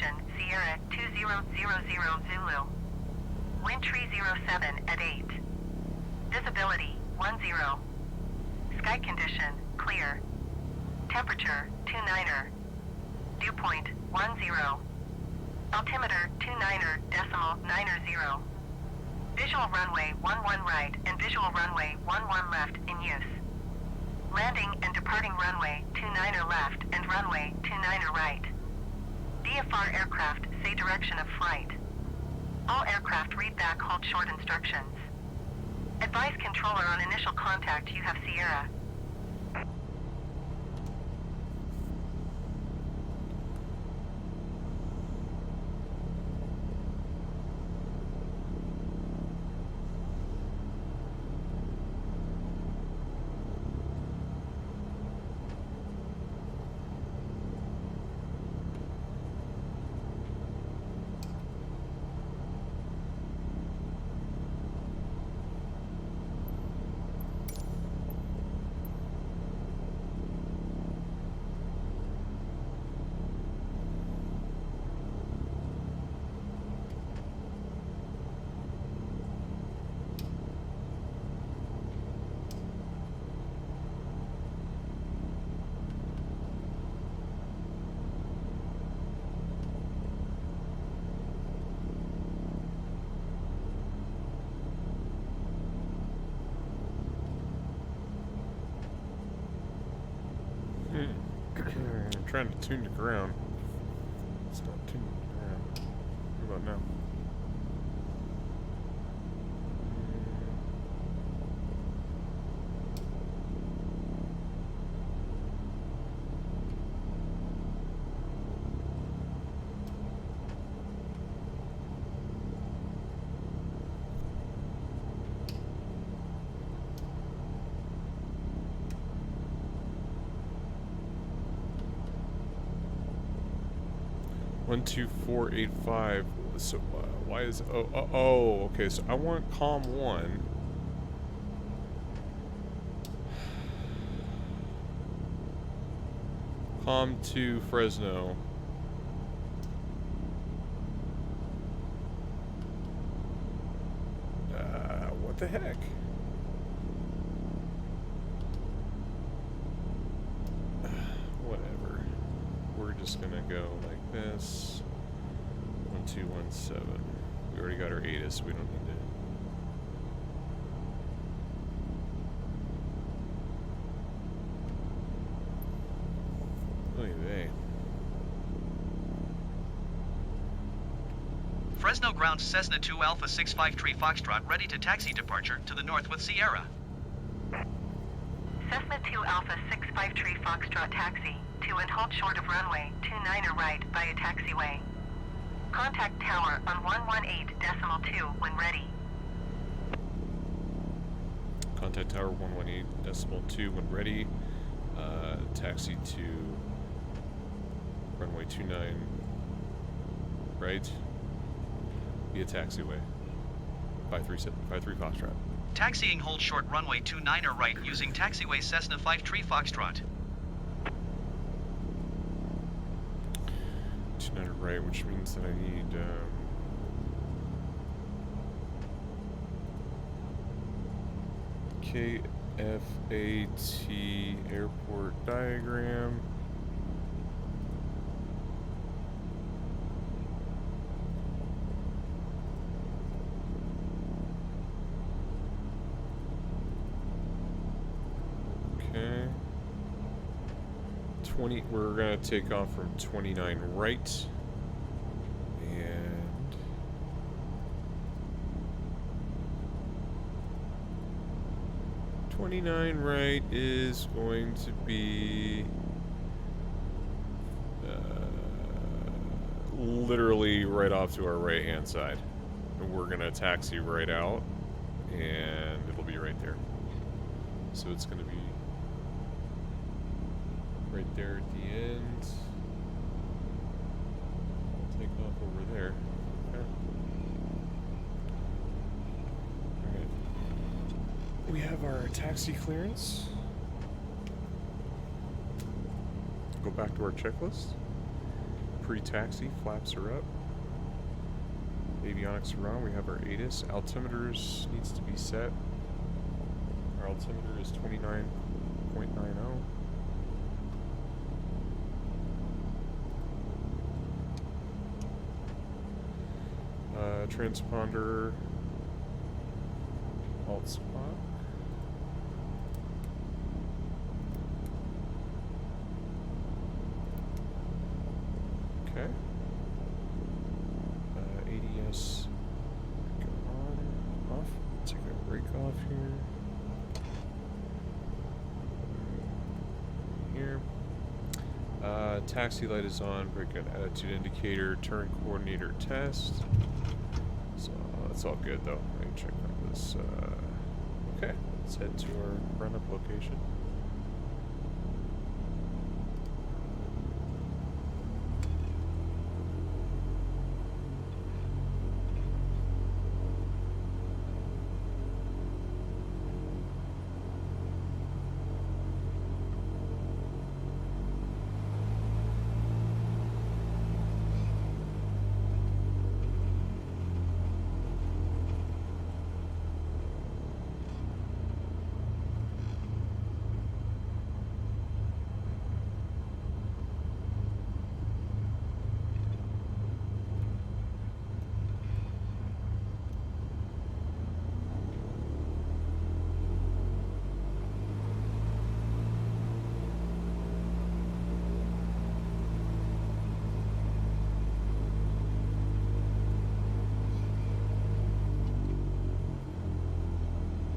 Condition, Sierra 2000 Zulu. Wind tree 07 at 8. Visibility 10. Sky condition, clear. Temperature 29er. Dew point 10. Altimeter 29.90. Visual runway 11 right and visual runway 11 left in use. Landing and departing runway 29er left and runway 29er right. VFR aircraft say direction of flight. All aircraft read back hold short instructions. Advise controller on initial contact you have Sierra. I'm trying to tune the ground. It's not tuning the ground. What about now? One, 2, 4, 8, 5. So why is okay? So I want COM 1. COM 2 Fresno. What the heck? Whatever. We're just gonna go like this. 1217. We already got our ATIS, we don't need to. Look at that. Fresno ground Cessna 2 Alpha 653 Foxtrot ready to taxi departure to the north with Sierra. Cessna 2 Alpha 653 Foxtrot taxi to and hold short of runway 29er right via taxiway. Contact tower on 118.2 when ready. Contact tower 118.2 when ready. Taxi to runway 29 right via taxiway. 53 Foxtrot. Taxiing hold short runway 29er right using taxiway Cessna 53 Foxtrot. 29er right, which means that I need KFAT airport diagram. Okay. We're gonna take off from 29 right. And 29 right is going to be literally right off to our right hand side. And we're gonna taxi right out and it'll be right there. So it's gonna be right there at the end. I'll take off over there. Okay. Alright. We have our taxi clearance. Go back to our checklist. Pre-taxi, flaps are up. Avionics are on. We have our ATIS. Altimeters needs to be set. Our altimeter is 29.90. Transponder alt spot. Okay. ADS go on, off. Take a brake off here. Taxi light is on. Brake and attitude indicator. Turn coordinator test. So that's all good though. Let me check on this. Okay, let's head to our Runup location.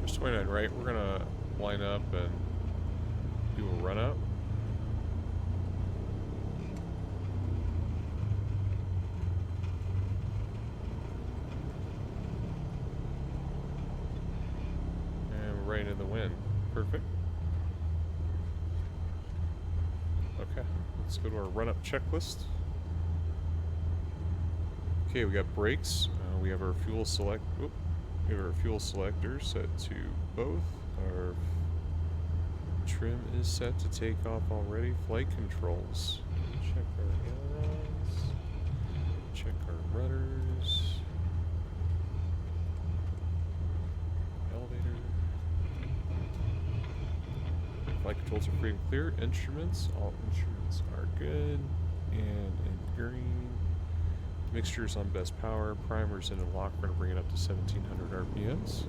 There's 29 right. We're gonna line up and do a run up. And we're right into the wind. Perfect. Okay, let's go to our run up checklist. Okay, we got brakes. We have our fuel select. Oop. We have our fuel selector set to both. Our trim is set to take off already. Flight controls. Check our ailerons. Check our rudders. Elevator. Flight controls are free and clear. Instruments. All instruments are good. And in green. Mixtures on best power. Primers in a lock. We're going to bring it up to 1700 RPMs.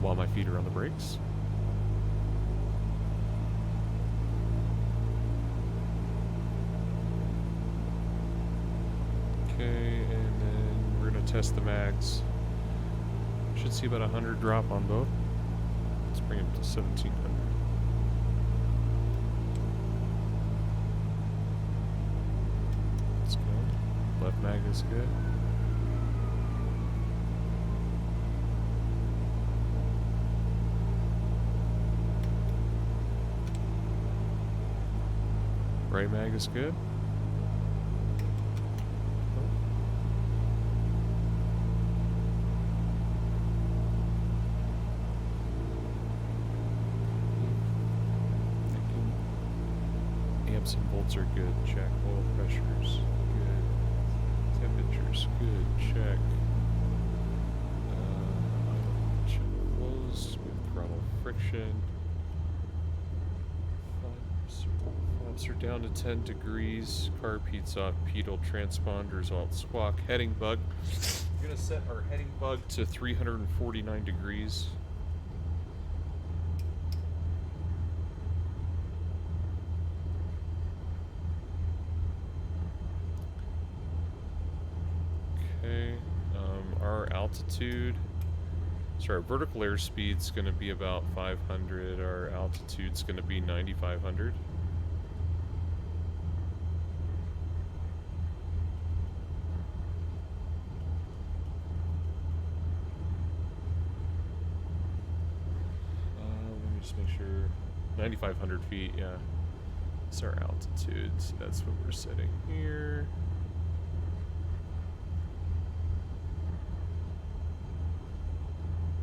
While my feet are on the brakes. Okay, and then we're going to test the mags. Should see about 100 drop on both. Let's bring it to 1700. Let's go. Left mag is good. Right mag is good. Amps and volts are good. Check. Oil pressures good. Temperatures good. Check. Check closed with throttle friction. Flaps are down to 10 degrees. Carb heats off. Pedal transponders alt squawk. Heading bug. We're gonna set our heading bug to 349 degrees. Our altitude, so our vertical airspeed's going to be about 500. Our altitude's going to be 9,500. Let me just make sure. 9,500 feet, yeah. That's our altitude, so that's what we're setting here.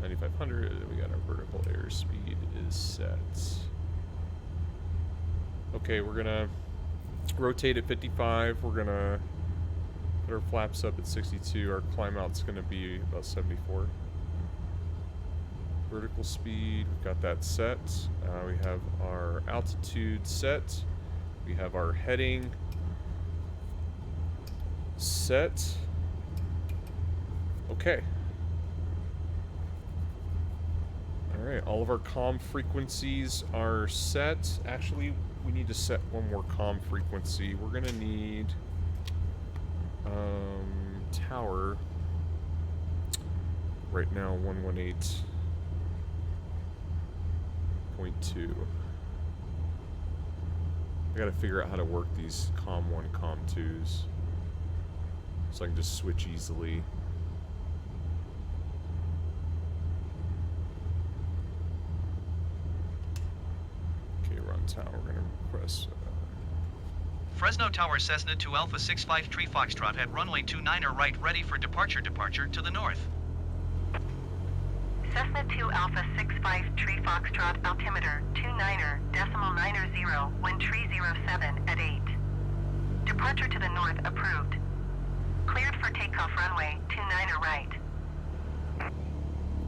9,500. We got our vertical airspeed is set. Okay, we're gonna rotate at 55. We're gonna put our flaps up at 62. Our climb out's gonna be about 74. Vertical speed, we've got that set. We have our altitude set. We have our heading set. Okay. Alright, all of our comm frequencies are set. Actually, we need to set one more comm frequency. We're gonna need tower. Right now, 118.2. I gotta figure out how to work these comm 1, comm 2s. So I can just switch easily. Okay, run tower. We're gonna press. Fresno Tower Cessna 2 Alpha 653 Foxtrot at runway 29 right, ready for departure to the north. Cessna 2 Alpha 653 Foxtrot altimeter 29.90, wind 307 at 8. Departure to the north approved. Cleared for takeoff runway 29 right.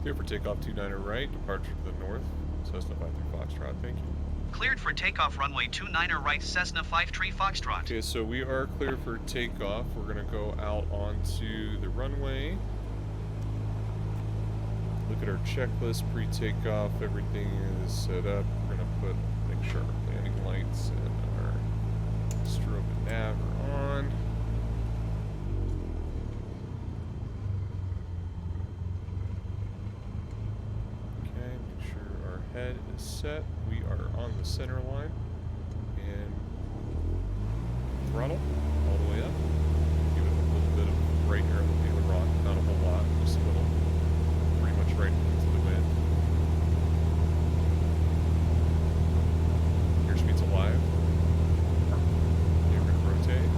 Clear for takeoff 29 right, departure to the north. Cessna 53 Foxtrot, thank you. Cleared for takeoff runway 29 right, Cessna 53 Foxtrot. Okay, so we are clear for takeoff. We're gonna go out onto the runway. Look at our checklist, pre-takeoff, everything is set up. We're gonna make sure our landing lights and our strobe and nav are on. Okay, make sure our head is set. We are on the center line. And throttle all the way up. Give it a little bit of right here on the tail of rock, not a whole lot, just a little. Pretty much right into the wind. Airspeed's alive. Okay, we're gonna rotate.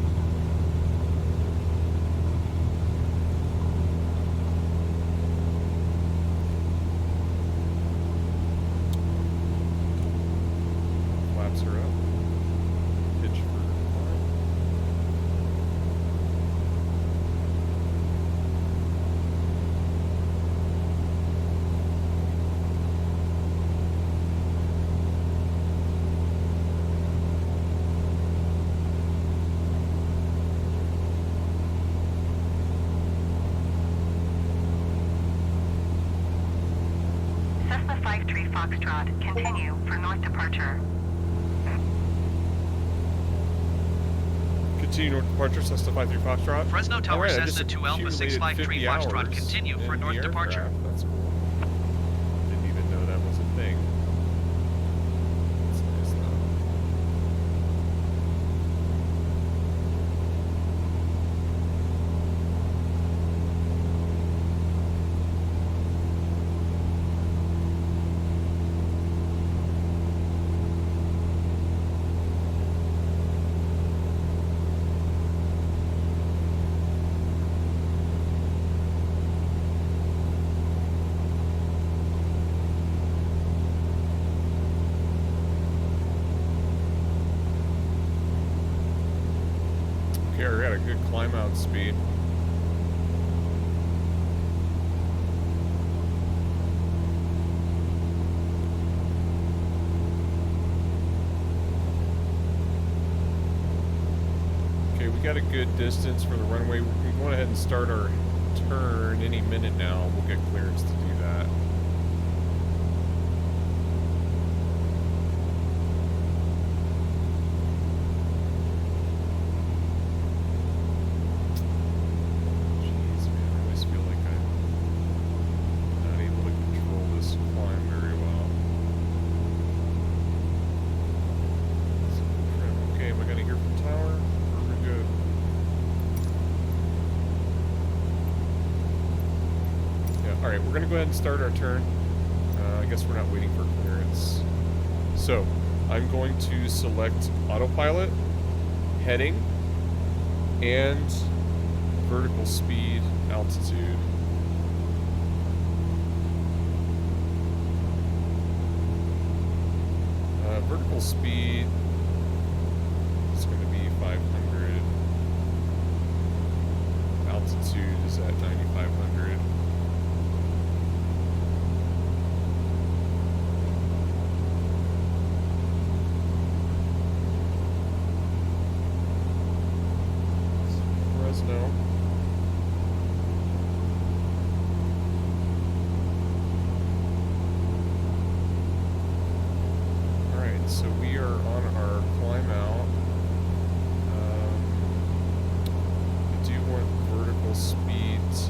Flaps are up. Pitch for climb. Cessna 53 Foxtrot, continue for north departure. Continue north departure, Cessna 53 Foxtrot. Fresno Tower Alright, I Cessna just 2 Alpha accumulated 653 50 Foxtrot, hours continue for in north the departure. aircraft. That's cool. Didn't even know that was a thing. That's nice though. Okay, we got a good climb out speed. Okay, we got a good distance for the runway. We can go ahead and start our turn any minute now. We'll get clearance to do that. Jeez, man, I always feel like I'm not able to control this climb very well. Okay, am I gonna hear from tower? Or we're good? Yeah, alright, we're gonna go ahead and start our turn. I guess we're not waiting for clearance. So, I'm going to select autopilot, heading, and vertical speed, altitude. vertical speed is going to be 500. Altitude is at 9,500. Fresno. Alright, so we are on our climb out. I do want vertical speed to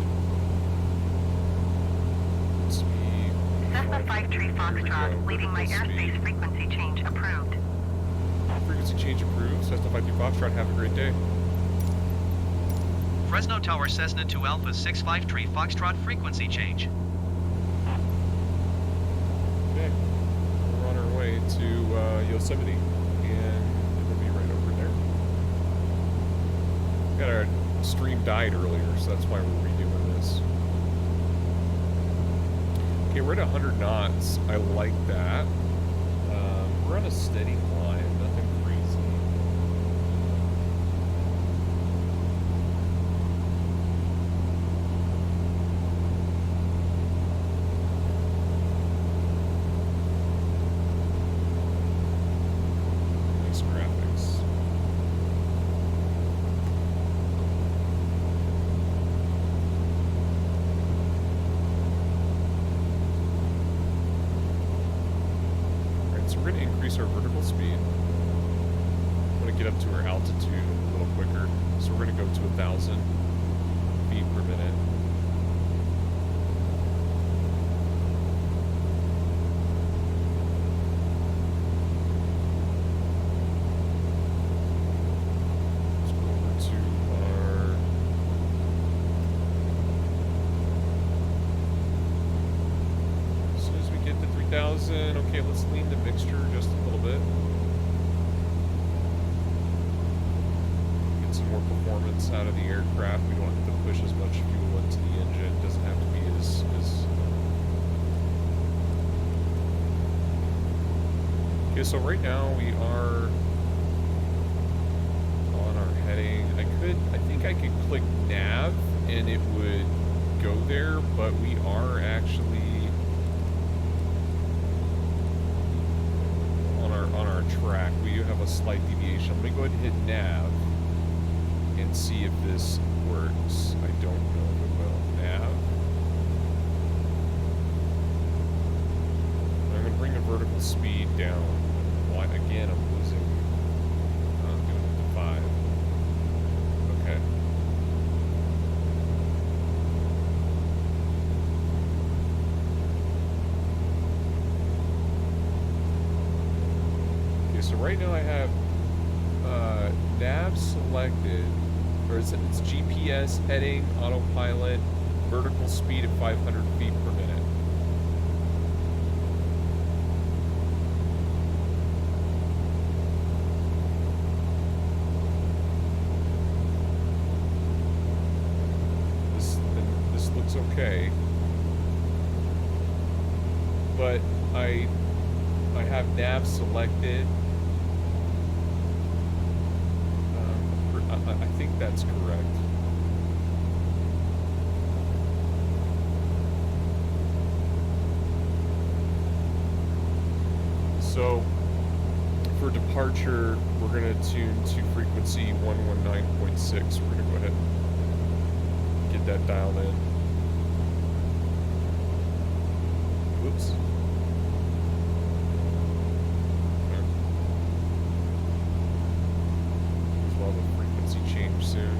be Cessna 53 Here we Foxtrot, go, leading my vertical airspace speed. frequency change approved. Frequency change approved. Cessna 53 Foxtrot, have a great day. Fresno Tower Cessna to Alpha 653 Foxtrot frequency change. Okay, we're on our way to Yosemite, and it'll be right over there. Got our stream died earlier, so that's why we're redoing this. Okay, we're at 100 knots. I like that. We're on a steady climb, nothing crazy. Nice graphics. Alright, so we're going to increase our vertical speed. I want to get up to our altitude a little quicker. So we're going to go to 1,000 feet per minute. Let's go over to our... As soon as we get to 3,000, okay, let's lean the mixture just a little bit. Get some more performance out of the aircraft. We don't have to push as much fuel into the engine. It doesn't have to be as Okay, so right now we are on our heading. I think I could click nav and it would go there, but we are actually on our track. We do have a slight deviation. I'm gonna go ahead and hit nav and see if this works. I don't know if it will. Nav. I'm gonna bring the vertical speed down. Why again? I'm losing. I'm doing it to 5. Okay. Okay, so right now I have nav selected, or it's GPS heading, autopilot, vertical speed at 500 feet per minute. This looks okay, but I have nav selected. I think that's correct. So for departure, we're going to tune to frequency 119.6. We're going to go ahead and get that dialed in. Whoops. We'll have a frequency change soon.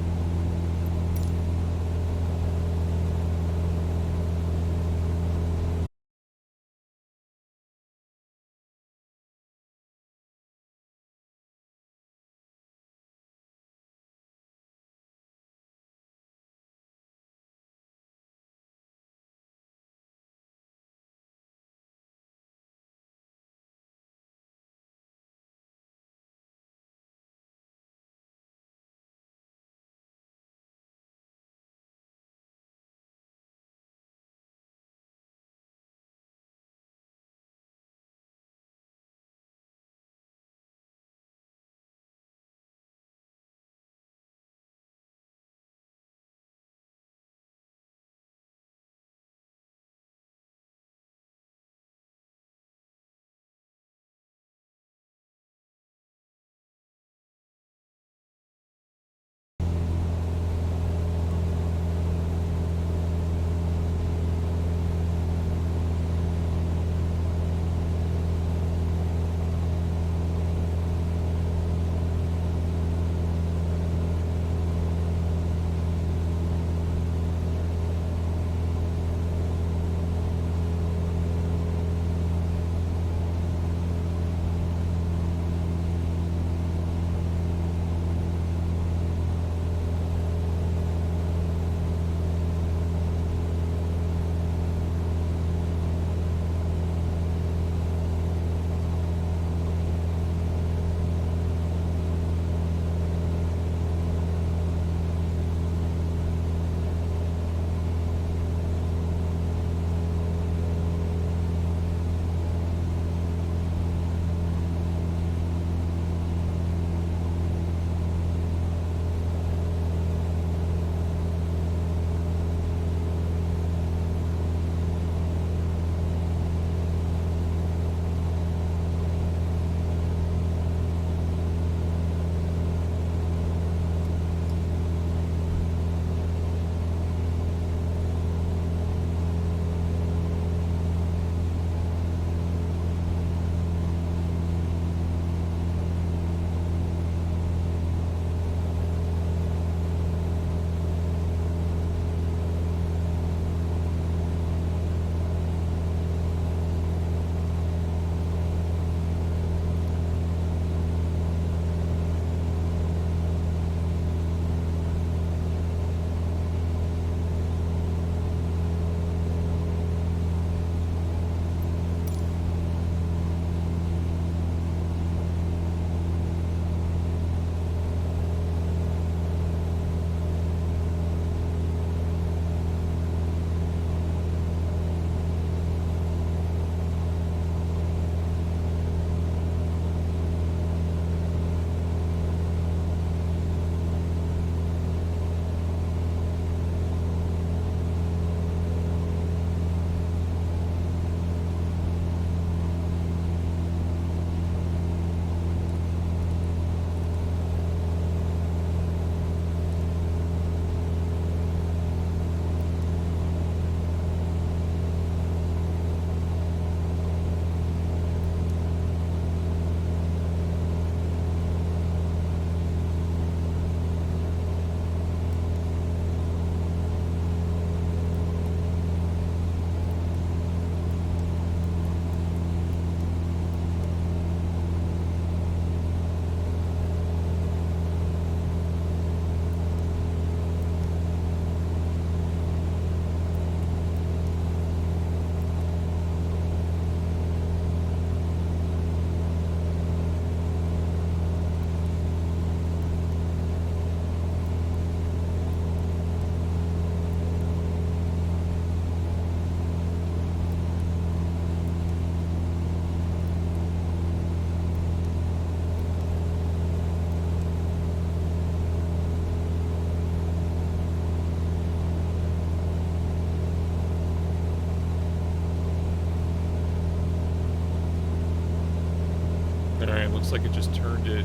looks like it just turned it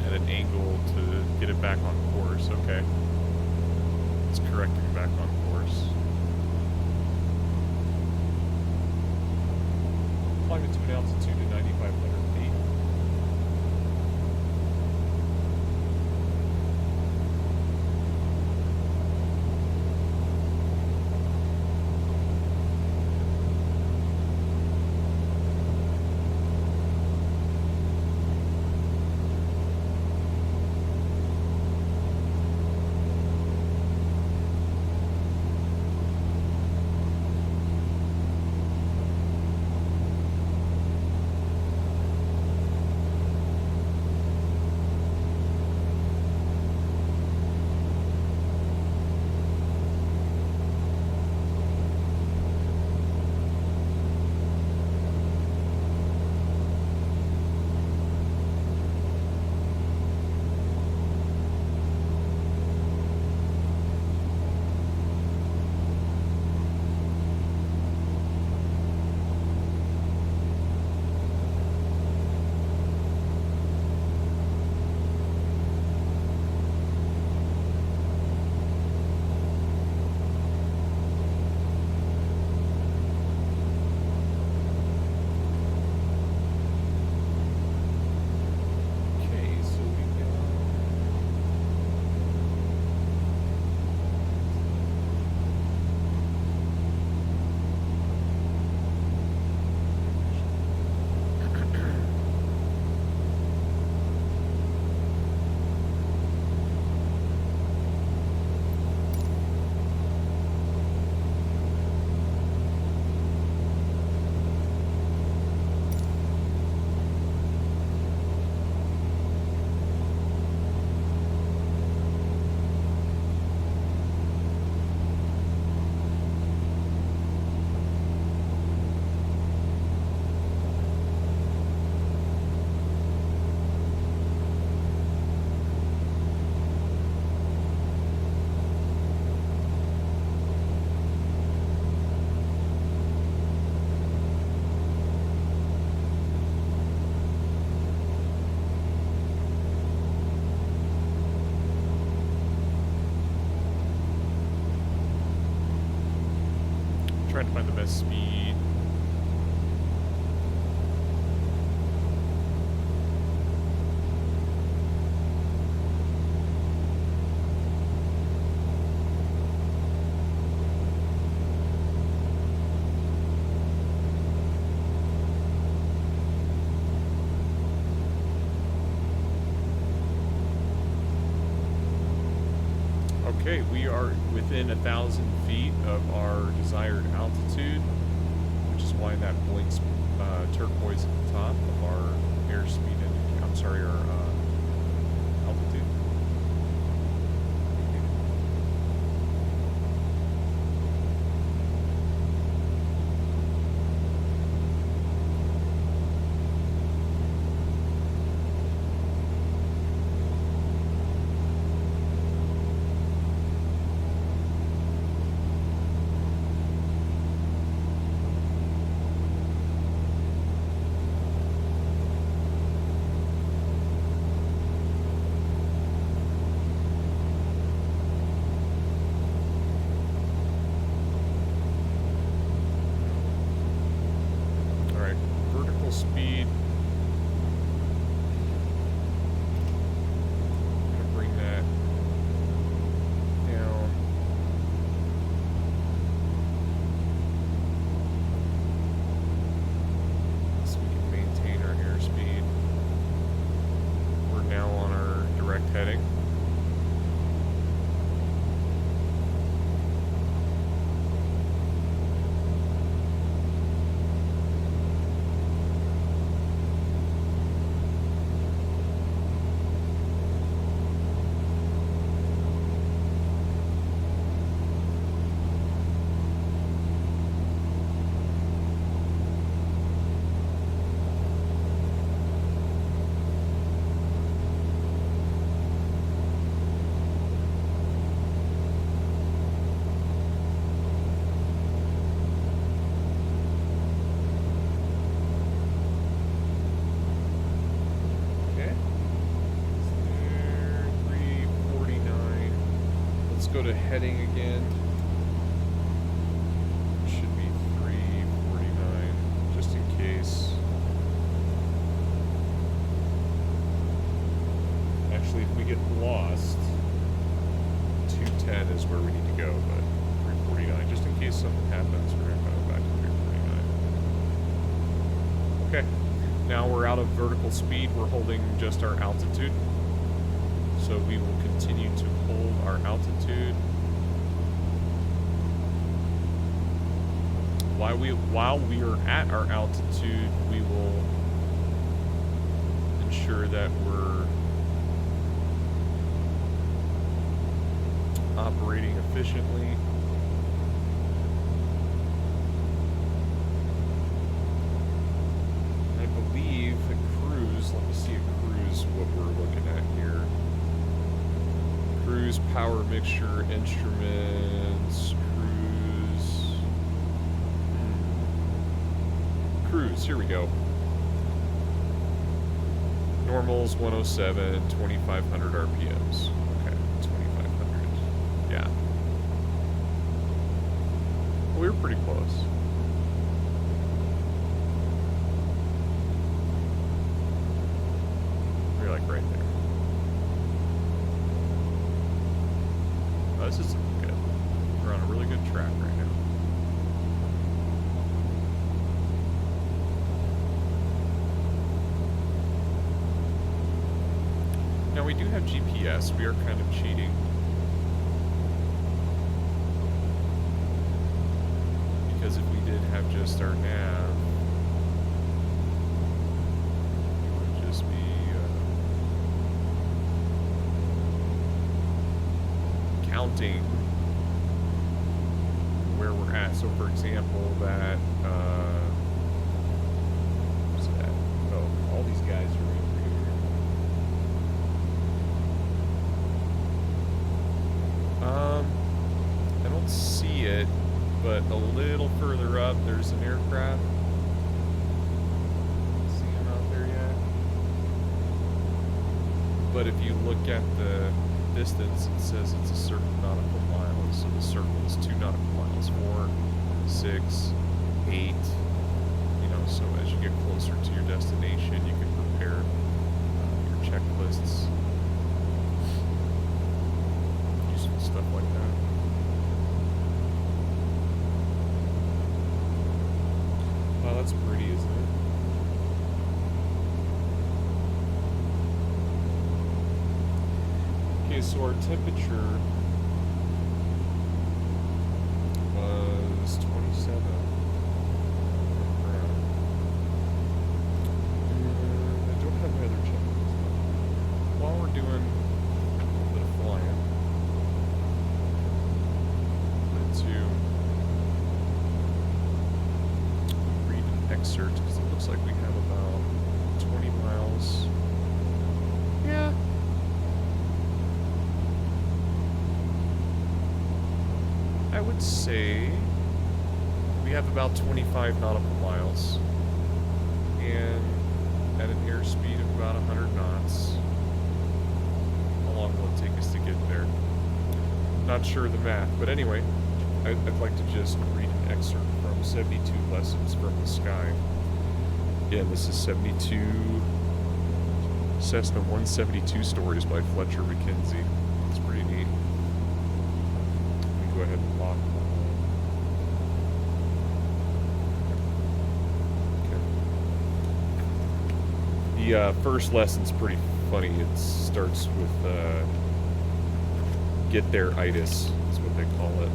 at an angle to get it back on course. Okay. It's correcting back on course. Climbing to an altitude of 9,500 feet. Trying to find the best speed. Okay, we are within 1,000 feet of our desired altitude, which is why that blinks turquoise at the top of our airspeed indicator. I'm sorry, our altitude. go to heading again. Should be 349, just in case. Actually, if we get lost, 210 is where we need to go, but 349, just in case something happens, we're gonna go back to 349. Okay, now we're out of vertical speed, we're holding just our altitude. So we will continue to hold our altitude. While we are at our altitude, we will ensure that we're operating efficiently. I believe a cruise, let me see a cruise, what we're looking at here. Cruise, power mixture, instruments, cruise, here we go. Normals 107, 2500 RPMs. Okay, 2500. Yeah. We were pretty close. We're like right there. Oh, this is good. We're on a really good track right now. Now we do have GPS. We are kind of cheating. Because if we did have just our nav, it would just be counting where we're at. So for example, that what's that? Oh, all these guys are in here. I don't see it, but a little further up there's an aircraft. See him out there yet? But if you look at the distance, it says it's a certain nautical miles. So the circle is 2 nautical miles, 4, 6, 8. You know, so as you get closer to your destination, you can prepare your checklists, useful stuff like that. Wow, that's pretty, isn't it? Okay, so our temperature was 27 around. And I don't have my other checklist. While we're doing a little bit of flying, I'm going to read an excerpt because it looks like we have about 20 miles. Yeah. I would say we have about 25 nautical miles, and at an airspeed of about 100 knots. How long will it take us to get there? Not sure of the math, but anyway, I'd like to just read an excerpt from 72 Lessons from the Sky. Again, this is 72 Cessna 172 stories by Fletcher McKenzie. It's pretty neat. Go ahead and lock. Okay. The first lesson's pretty funny. It starts with get there-itis, is what they call it.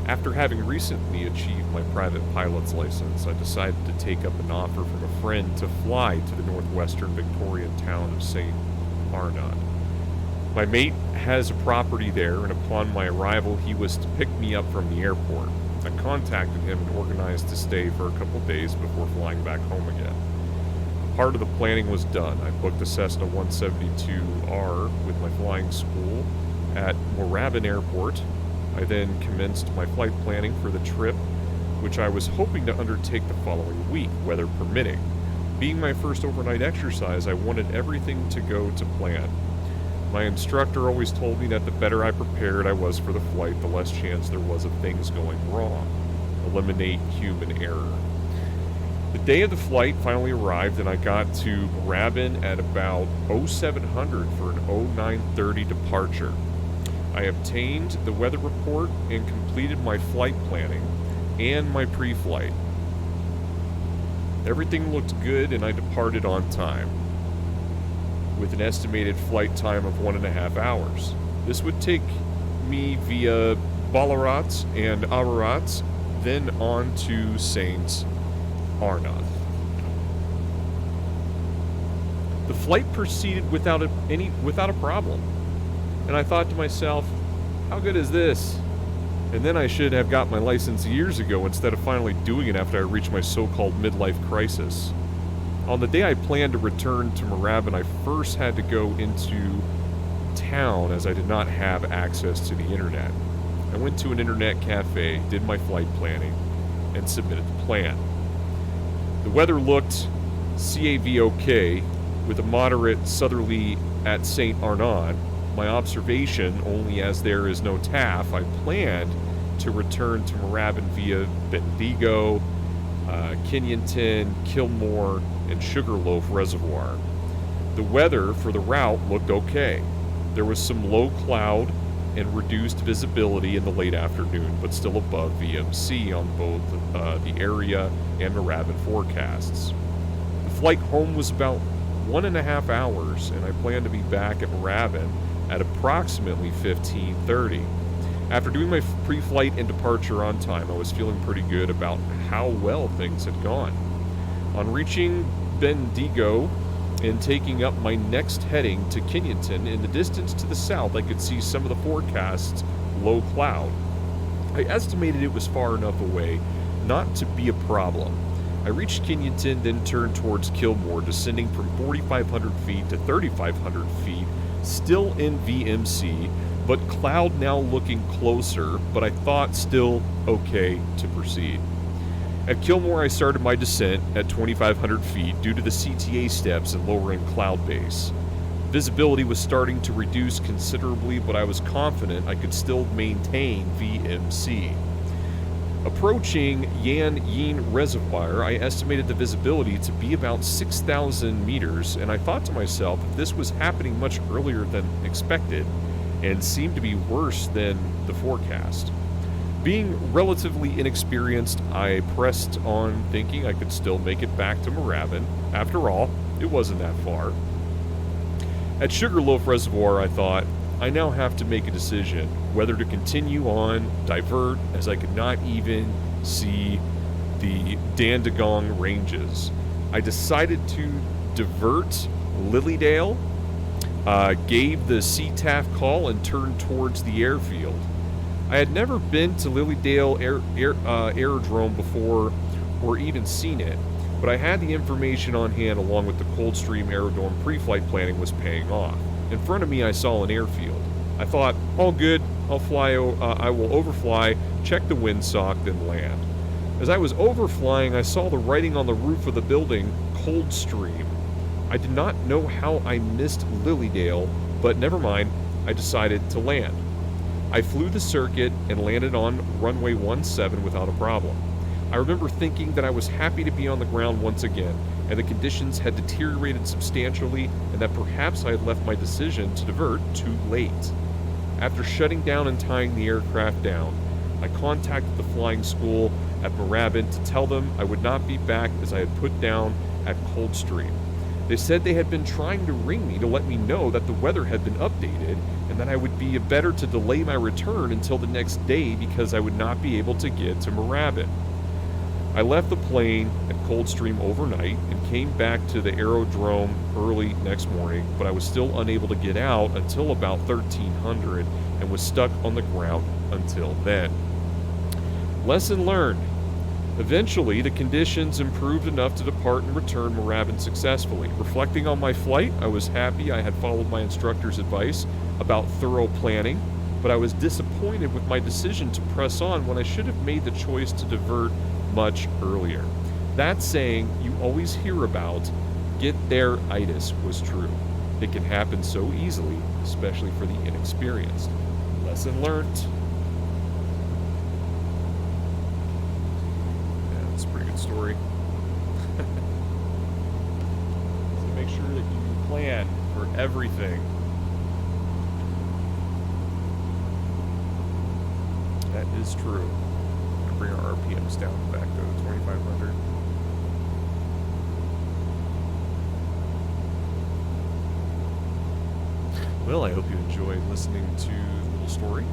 After having recently achieved my private pilot's license, I decided to take up an offer from a friend to fly to the northwestern Victorian town of St. Arnaud. My mate has a property there, and upon my arrival, he was to pick me up from the airport. I contacted him and organized to stay for a couple days before flying back home again. Part of the planning was done. I booked a Cessna 172R with my flying school at Moorabbin Airport. I then commenced my flight planning for the trip, which I was hoping to undertake the following week, weather permitting. Being my first overnight exercise, I wanted everything to go to plan. My instructor always told me that the better I prepared I was for the flight, the less chance there was of things going wrong. Eliminate human error. The day of the flight finally arrived, and I got to Moorabbin at about 0700 for an 0930 departure. I obtained the weather report and completed my flight planning and my pre-flight. Everything looked good, and I departed on time, with an estimated flight time of 1.5 hours. This would take me via Ballarat and Ararat, then on to Saint Arnaud. The flight proceeded without a problem, and I thought to myself, how good is this? And then I should have got my license years ago instead of finally doing it after I reached my so-called midlife crisis. On the day I planned to return to Moorabbin, I first had to go into town as I did not have access to the internet. I went to an internet cafe, did my flight planning, and submitted the plan. The weather looked CAV-OK, with a moderate southerly at St. Arnaud. My observation, only as there is no TAF, I planned to return to Moorabbin via Bendigo, Kinyonton, Kilmore, and Sugarloaf Reservoir. The weather for the route looked okay. There was some low cloud and reduced visibility in the late afternoon, but still above VMC on both the area and Moorabbin forecasts. The flight home was about 1.5 hours, and I planned to be back at Moorabbin at approximately 15:30. After doing my pre-flight and departure on time, I was feeling pretty good about how well things had gone. On reaching Bendigo and taking up my next heading to Kinyonton, in the distance to the south I could see some of the forecast's low cloud. I estimated it was far enough away not to be a problem. I reached Kinyonton, then turned towards Kilmore, descending from 4,500 feet to 3,500 feet, still in VMC, but cloud now looking closer, but I thought still okay to proceed. At Kilmore, I started my descent at 2,500 feet due to the CTA steps and lowering cloud base. Visibility was starting to reduce considerably, but I was confident I could still maintain VMC. Approaching Yan Yin Reservoir, I estimated the visibility to be about 6,000 meters, and I thought to myself, if this was happening much earlier than expected, and seemed to be worse than the forecast. Being relatively inexperienced, I pressed on, thinking I could still make it back to Moorabbin. After all, it wasn't that far. At Sugarloaf Reservoir, I thought, I now have to make a decision whether to continue on, divert, as I could not even see the Dandegong ranges. I decided to divert Lilydale, gave the CTAF call, and turned towards the airfield. I had never been to Lilydale Aerodrome before or even seen it, but I had the information on hand along with the Coldstream Aerodrome pre-flight planning was paying off. In front of me, I saw an airfield. I thought, all good, I will overfly, check the windsock, then land. As I was overflying, I saw the writing on the roof of the building, Coldstream. I did not know how I missed Lilydale, but never mind, I decided to land. I flew the circuit and landed on runway 17 without a problem. I remember thinking that I was happy to be on the ground once again, and the conditions had deteriorated substantially, and that perhaps I had left my decision to divert too late. After shutting down and tying the aircraft down, I contacted the flying school at Moorabbin to tell them I would not be back as I had put down at Coldstream. They said they had been trying to ring me to let me know that the weather had been updated and that I would be better to delay my return until the next day because I would not be able to get to Moorabbin. I left the plane at Coldstream overnight and came back to the aerodrome early next morning, but I was still unable to get out until about 1300 and was stuck on the ground until then. Lesson learned. Eventually, the conditions improved enough to depart and return Moorabbin successfully. Reflecting on my flight, I was happy I had followed my instructor's advice about thorough planning, but I was disappointed with my decision to press on when I should have made the choice to divert much earlier. That saying you always hear about, get there-itis, was true. It can happen so easily, especially for the inexperienced. Lesson learned. Yeah, that's a pretty good story. So make sure that you plan for everything. That is true. Bring our RPMs down back to 2,500. Well, I hope you enjoyed listening to the little story.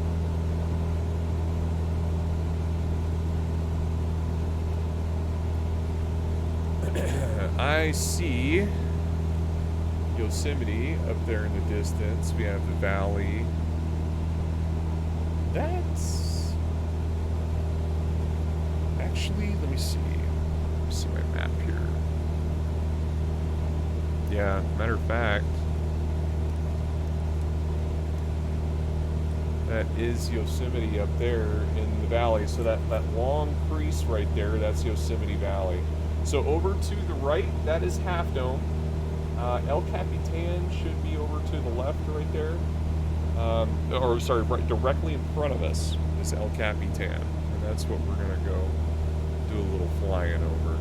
I see Yosemite up there in the distance. We have the valley. That's actually, let me see. Let me see my map here. Yeah, matter of fact, that is Yosemite up there in the valley. So that long crease right there, that's Yosemite Valley. So over to the right, that is Half Dome. El Capitan should be over to the left right there. Or sorry, right directly in front of us is El Capitan. And that's what we're gonna go do a little flying over.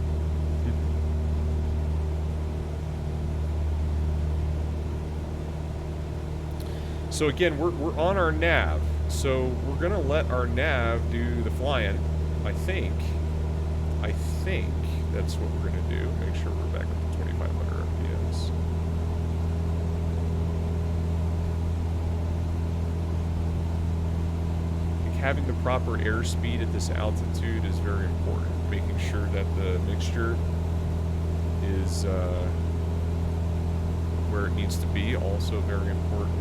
So again, we're on our nav. So we're gonna let our nav do the flying. I think that's what we're gonna do. Make sure we're back up to 2,500 RPMs. Having the proper airspeed at this altitude is very important. Making sure that the mixture is where it needs to be, also very important.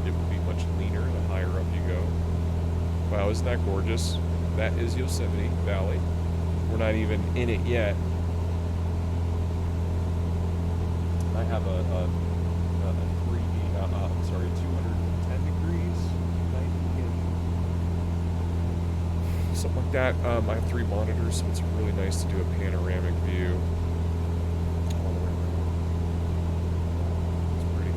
It will be much leaner the higher up you go. Wow, isn't that gorgeous? That is Yosemite Valley. We're not even in it yet. I have a 210 degrees, 90, something like that. I have 3 monitors, so it's really nice to do a panoramic view. All the way around. It's pretty.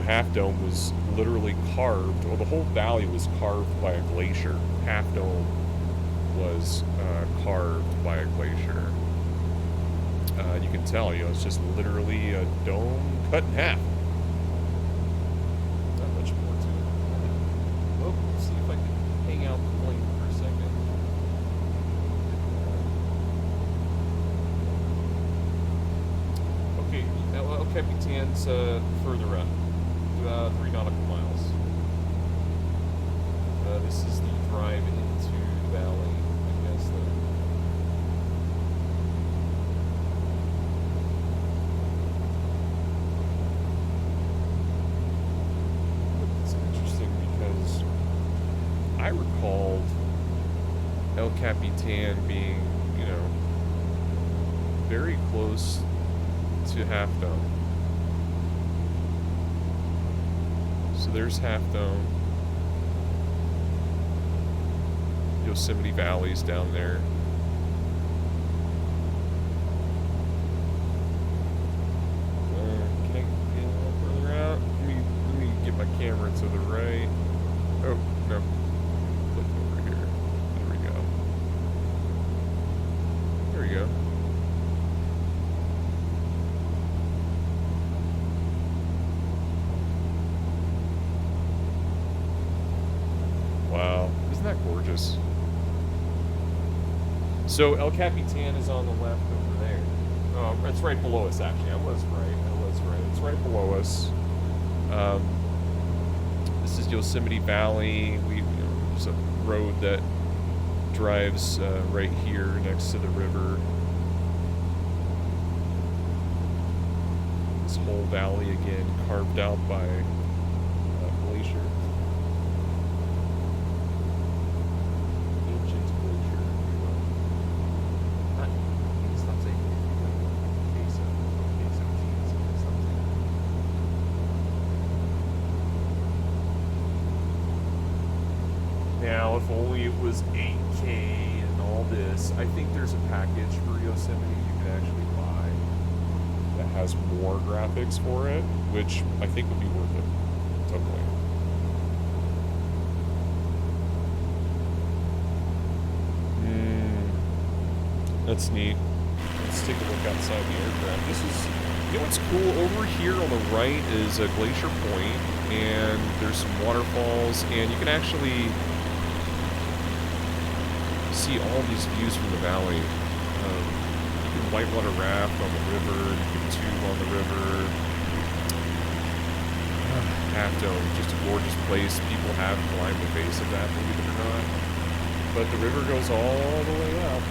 Half Dome was literally carved, well, the whole valley was carved by a glacier. Half Dome was carved by a glacier. You can tell, it's just literally a dome cut in half. Not much more to it. Oh, let's see if I can hang out the plane for a second. Okay, El Capitan's further up. 3 nautical miles. This is the drive into the valley, I guess. It's interesting because I recalled El Capitan being, very close to Half Dome. So there's Half Dome. Yosemite Valley's down there. Can I get a little further out? Let me get my camera to the right. Oh, no. Click over here. There we go. There we go. Wow, isn't that gorgeous? So El Capitan is on the left over there. Oh, it's right below us, actually. I was right. It's right below us. This is Yosemite Valley. There's a road that drives right here next to the river. This whole valley again carved out by a glacier. Ancient glacier, if you will. Now, if only it was 8K and all this, I think there's a package for Yosemite you can actually buy that has more graphics for it, which I think would be worth it. Totally. That's neat. Let's take a look outside the aircraft. This is, you know what's cool? Over here on the right is a glacier point, and there's some waterfalls, and you can actually see all these views from the valley. You can whitewater raft on the river, you can tube on the river. Half Dome, just a gorgeous place. People have climbed the base of that, believe it or not. But the river goes all the way up.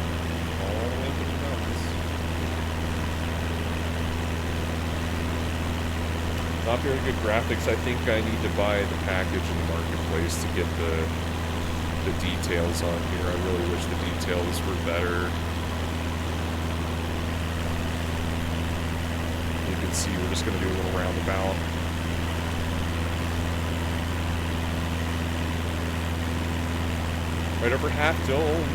All the way to the mountains. Not very good graphics. I think I need to buy the package in the marketplace to get the details on here. I really wish the details were better. You can see we're just going to do a little roundabout. Right over Half Dome.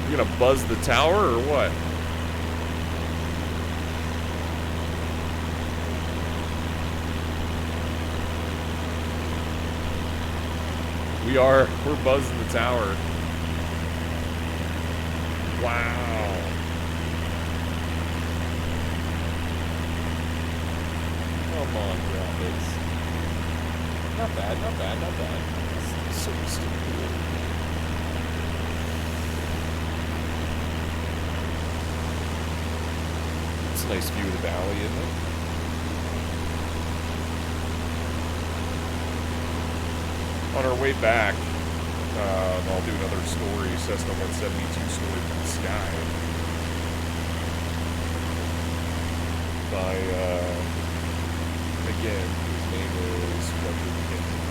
You gonna buzz the tower or what? We're buzzing the tower. Wow. Come on, graphics. Not bad, not bad, not bad. It's so stupid. It's a nice view of the valley, isn't it? On our way back, I'll do another story, Cessna 172 story from the sky. By, again, his name is Fletcher McKenzie.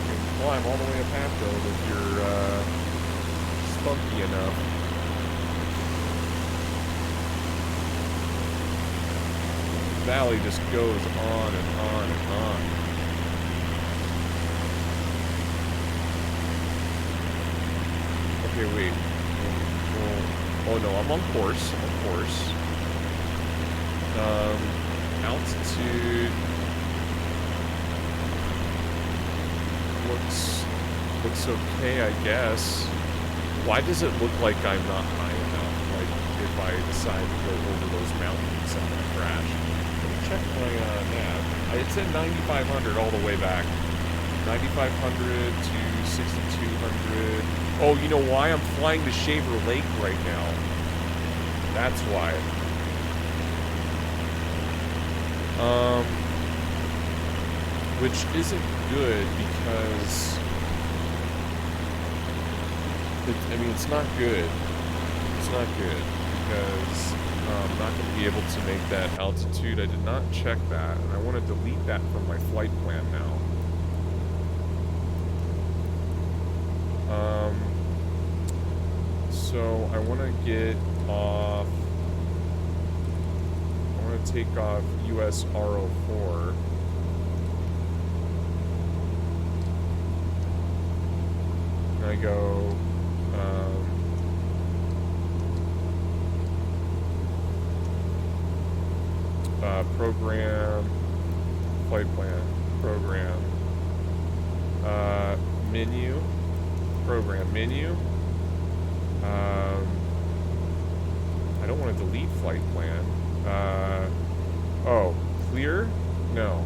You can climb all the way up Half Dome if you're spunky enough. The valley just goes on and on and on. Okay, wait. Oh no, I'm on course. I'm on course. Altitude looks okay, I guess. Why does it look like I'm not high enough? Like if I decide to go over those mountains, I'm gonna crash. Let me check my nav. It said 9,500 all the way back. 9,500 to 6,200. Oh, you know why? I'm flying to Shaver Lake right now. That's why. Which isn't good because... I mean, it's not good. It's not good because I'm not going to be able to make that altitude. I did not check that, and I want to delete that from my flight plan now. So I want to get off. I want to take off US R04. And I go. Program, flight plan, program, menu, program, menu. I don't want to delete flight plan. Oh, clear? No.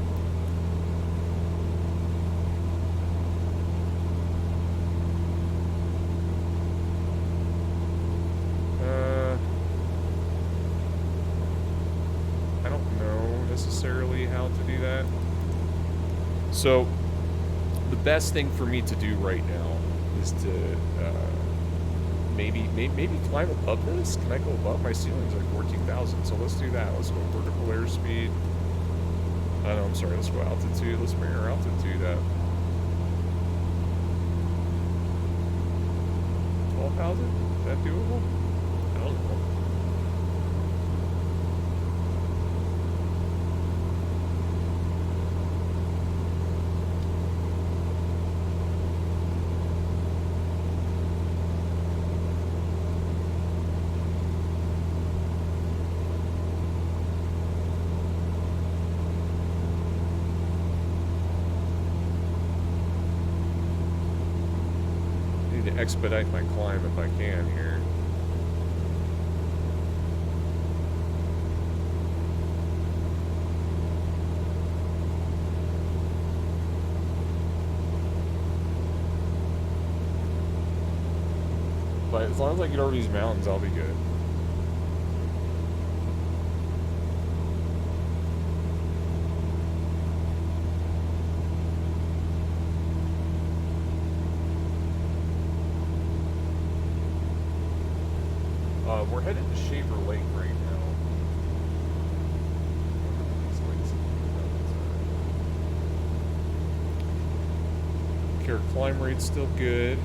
I don't know necessarily how to do that. So, the best thing for me to do right now is to maybe climb above this. Can I go above? My ceiling's like 14,000, so let's do that. Let's go vertical airspeed. Oh, no, I'm sorry. Let's go altitude. Let's bring our altitude up. 11,000? Is that doable? I don't know. Expedite my climb if I can here. But as long as I get over these mountains, I'll be good. We're headed to Shaver Lake right now. Okay, our climb rate's still good.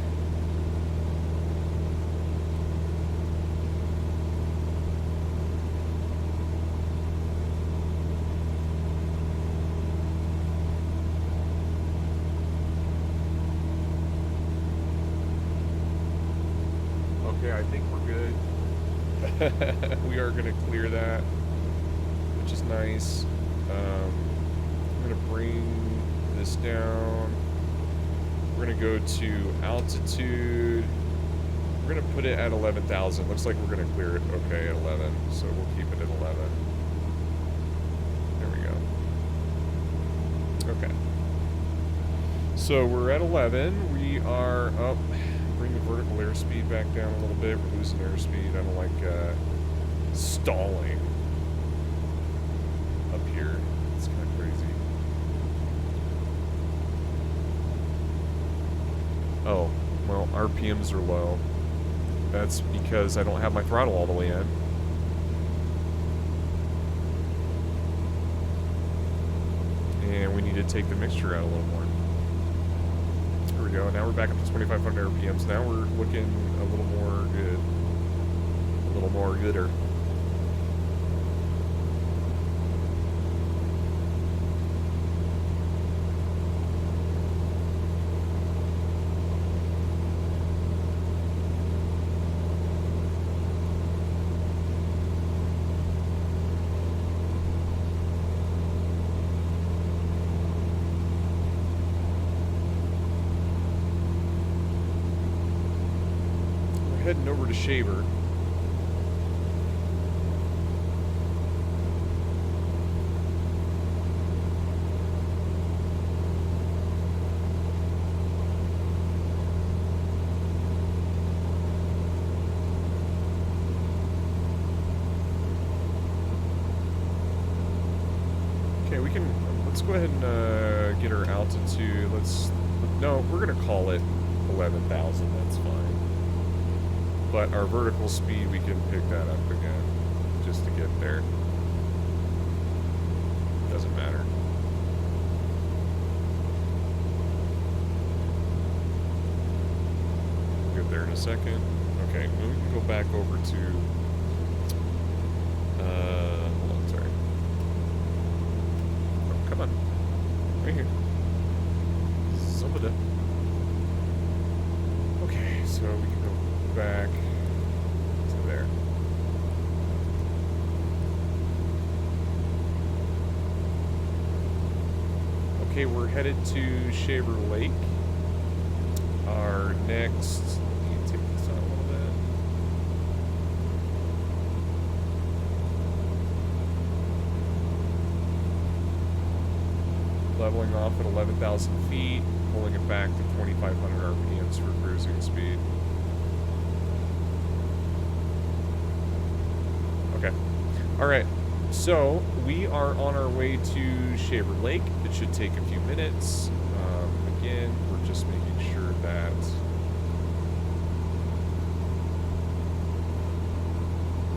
Okay, I think we're good. We are going to clear that, which is nice. I'm going to bring this down. We're going to go to altitude. We're going to put it at 11,000. Looks like we're going to clear it okay at 11, so we'll keep it at 11. There we go. Okay. So we're at 11. We are up. Bring the vertical airspeed back down a little bit. We're losing airspeed. I don't like stalling up here. It's kind of crazy. Oh, well, RPMs are low. That's because I don't have my throttle all the way in. And we need to take the mixture out a little more. There we go. Now we're back up to 2,500 RPMs. Now we're looking a little more good. A little more gooder. Heading over to Shaver. Okay, we can, let's go ahead and get our altitude. No, we're gonna call it 11,000, that's fine. But our vertical speed, we can pick that up again, just to get there. Doesn't matter. Get there in a second. Okay, then we can go back over to, hold on, sorry. Oh, come on. Right here. Somebody. Okay, so we can go back to there. Okay, we're headed to Shaver Lake. Our next, let me take this out a little bit. Leveling off at 11,000 feet, pulling it back to 2,500 RPMs for cruising speed. Okay. All right. So we are on our way to Shaver Lake. It should take a few minutes. Again, we're just making sure that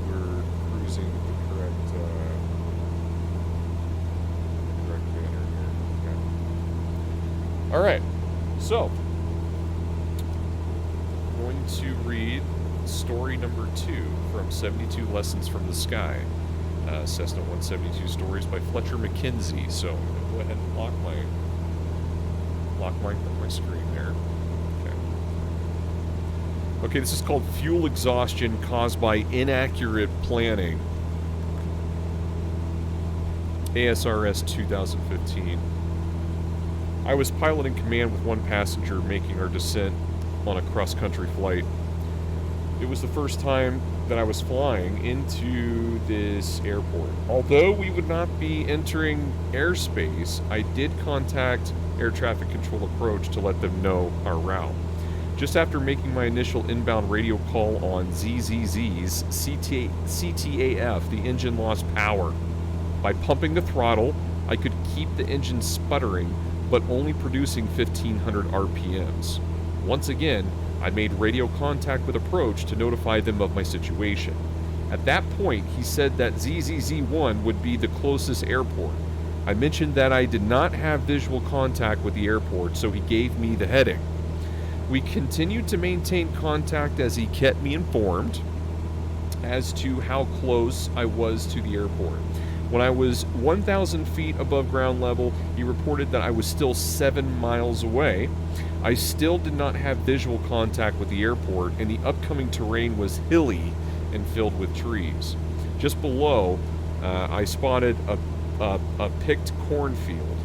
we're cruising with the correct manner here. Okay. All right. So going to read story number 2 from 72 Lessons from the Sky. Cessna 172 Stories by Fletcher McKenzie. So I'm going to go ahead and lock my screen there. Okay, this is called Fuel Exhaustion Caused by Inaccurate Planning. ASRS 2015. I was pilot in command with one passenger making our descent on a cross-country flight. It was the first time that I was flying into this airport. Although we would not be entering airspace, I did contact air traffic control approach to let them know our route. Just after making my initial inbound radio call on ZZZ's CTAF, the engine lost power. By pumping the throttle, I could keep the engine sputtering, but only producing 1500 RPMs. Once again, I made radio contact with approach to notify them of my situation. At that point, he said that ZZZ-1 would be the closest airport. I mentioned that I did not have visual contact with the airport, so he gave me the heading. We continued to maintain contact as he kept me informed as to how close I was to the airport. When I was 1,000 feet above ground level, he reported that I was still 7 miles away. I still did not have visual contact with the airport, and the upcoming terrain was hilly and filled with trees. Just below, I spotted a picked cornfield.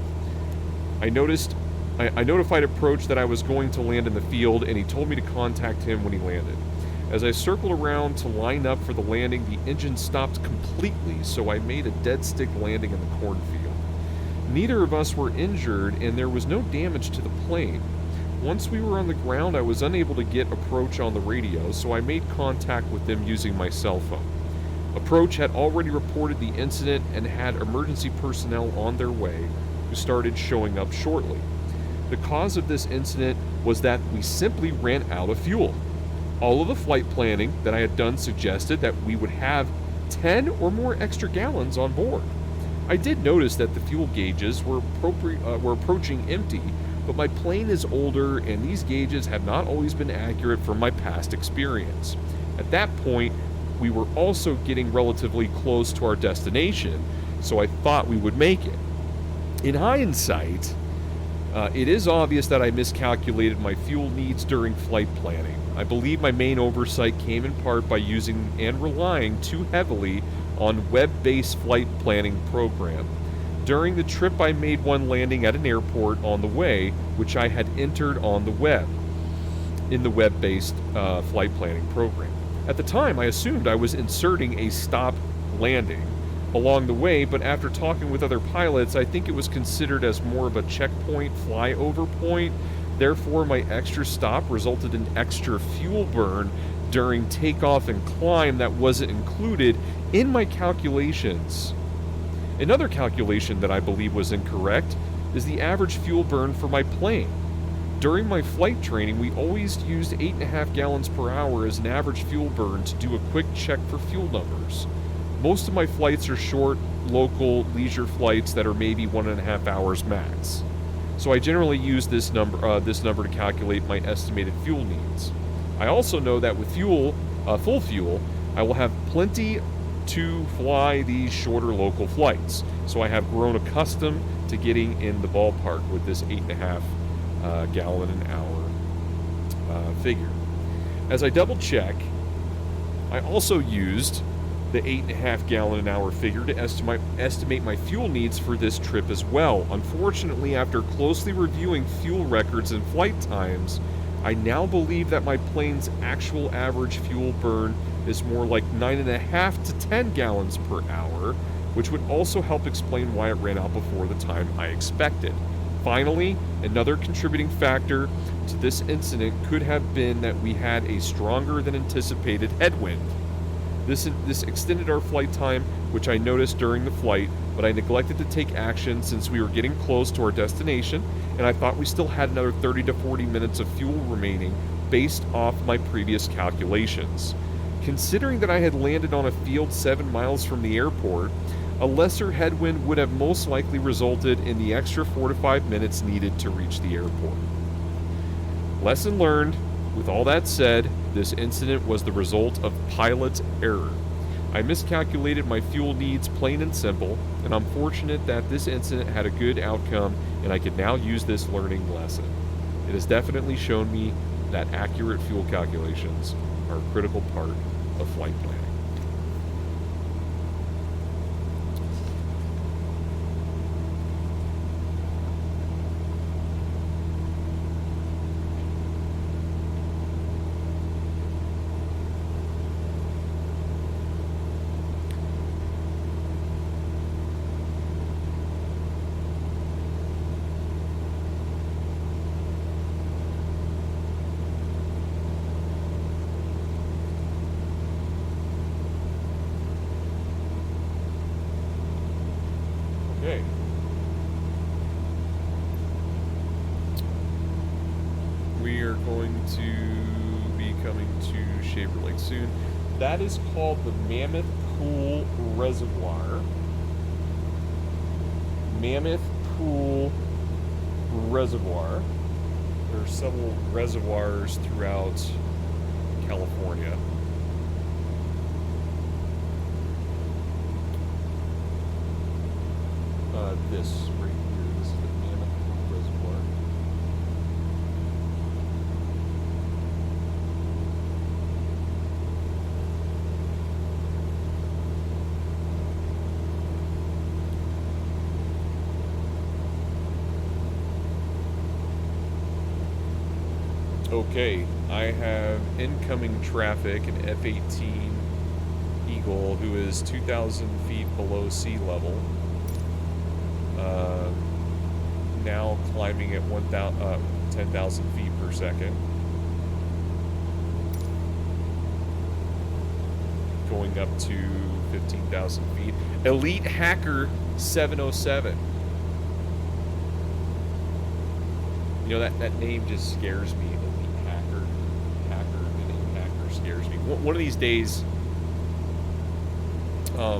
I notified approach that I was going to land in the field, and he told me to contact him when he landed. As I circled around to line up for the landing, the engine stopped completely, so I made a dead stick landing in the cornfield. Neither of us were injured, and there was no damage to the plane. Once we were on the ground, I was unable to get approach on the radio, so I made contact with them using my cell phone. Approach had already reported the incident and had emergency personnel on their way, who started showing up shortly. The cause of this incident was that we simply ran out of fuel. All of the flight planning that I had done suggested that we would have 10 or more extra gallons on board. I did notice that the fuel gauges were approaching empty, but my plane is older and these gauges have not always been accurate from my past experience. At that point, we were also getting relatively close to our destination, so I thought we would make it. In hindsight, it is obvious that I miscalculated my fuel needs during flight planning. I believe my main oversight came in part by using and relying too heavily on web-based flight planning program. During the trip, I made one landing at an airport on the way, which I had entered on the web, in the web-based flight planning program. At the time, I assumed I was inserting a stop landing along the way, but after talking with other pilots, I think it was considered as more of a checkpoint flyover point. Therefore, my extra stop resulted in extra fuel burn during takeoff and climb that wasn't included in my calculations. Another calculation that I believe was incorrect is the average fuel burn for my plane. During my flight training, we always used 8.5 gallons per hour as an average fuel burn to do a quick check for fuel numbers. Most of my flights are short, local, leisure flights that are maybe 1.5 hours max. So I generally use this number to calculate my estimated fuel needs. I also know that with full fuel, I will have plenty to fly these shorter local flights. So I have grown accustomed to getting in the ballpark with this 8.5 gallon an hour figure. As I double check, I also used the 8.5 gallon an hour figure to estimate my fuel needs for this trip as well. Unfortunately, after closely reviewing fuel records and flight times, I now believe that my plane's actual average fuel burn is more like 9.5 to 10 gallons per hour, which would also help explain why it ran out before the time I expected. Finally, another contributing factor to this incident could have been that we had a stronger than anticipated headwind. This extended our flight time, which I noticed during the flight, but I neglected to take action since we were getting close to our destination, and I thought we still had another 30 to 40 minutes of fuel remaining based off my previous calculations. Considering that I had landed on a field 7 miles from the airport, a lesser headwind would have most likely resulted in the extra 4 to 5 minutes needed to reach the airport. Lesson learned, With all that said, this incident was the result of pilot error. I miscalculated my fuel needs, plain and simple, and I'm fortunate that this incident had a good outcome and I can now use this learning lesson. It has definitely shown me that accurate fuel calculations are a critical part of flight planning. Okay. We are going to be coming to Shaver Lake soon. That is called the Mammoth Pool Reservoir. Mammoth Pool Reservoir. There are several reservoirs throughout California. This right here, this is the Mammoth Pool Reservoir. Okay, I have incoming traffic, an F-18 Eagle who is 2,000 feet below sea level. Now climbing at 10,000 feet per second. Going up to 15,000 feet. Elite Hacker 707. You know, that name just scares me. Elite Hacker. The name Hacker scares me. One of these days, I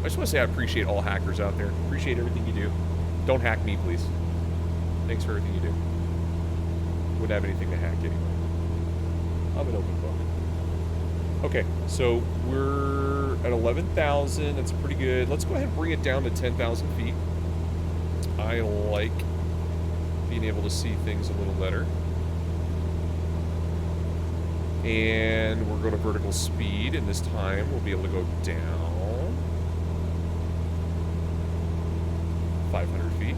just want to say I appreciate all hackers out there. Appreciate everything you do. Don't hack me, please. Thanks for everything you do. Wouldn't have anything to hack anyway. I'm an open book. Okay, so we're at 11,000. That's pretty good. Let's go ahead and bring it down to 10,000 feet. I like being able to see things a little better. And we're going to vertical speed, and this time we'll be able to go down 500 feet.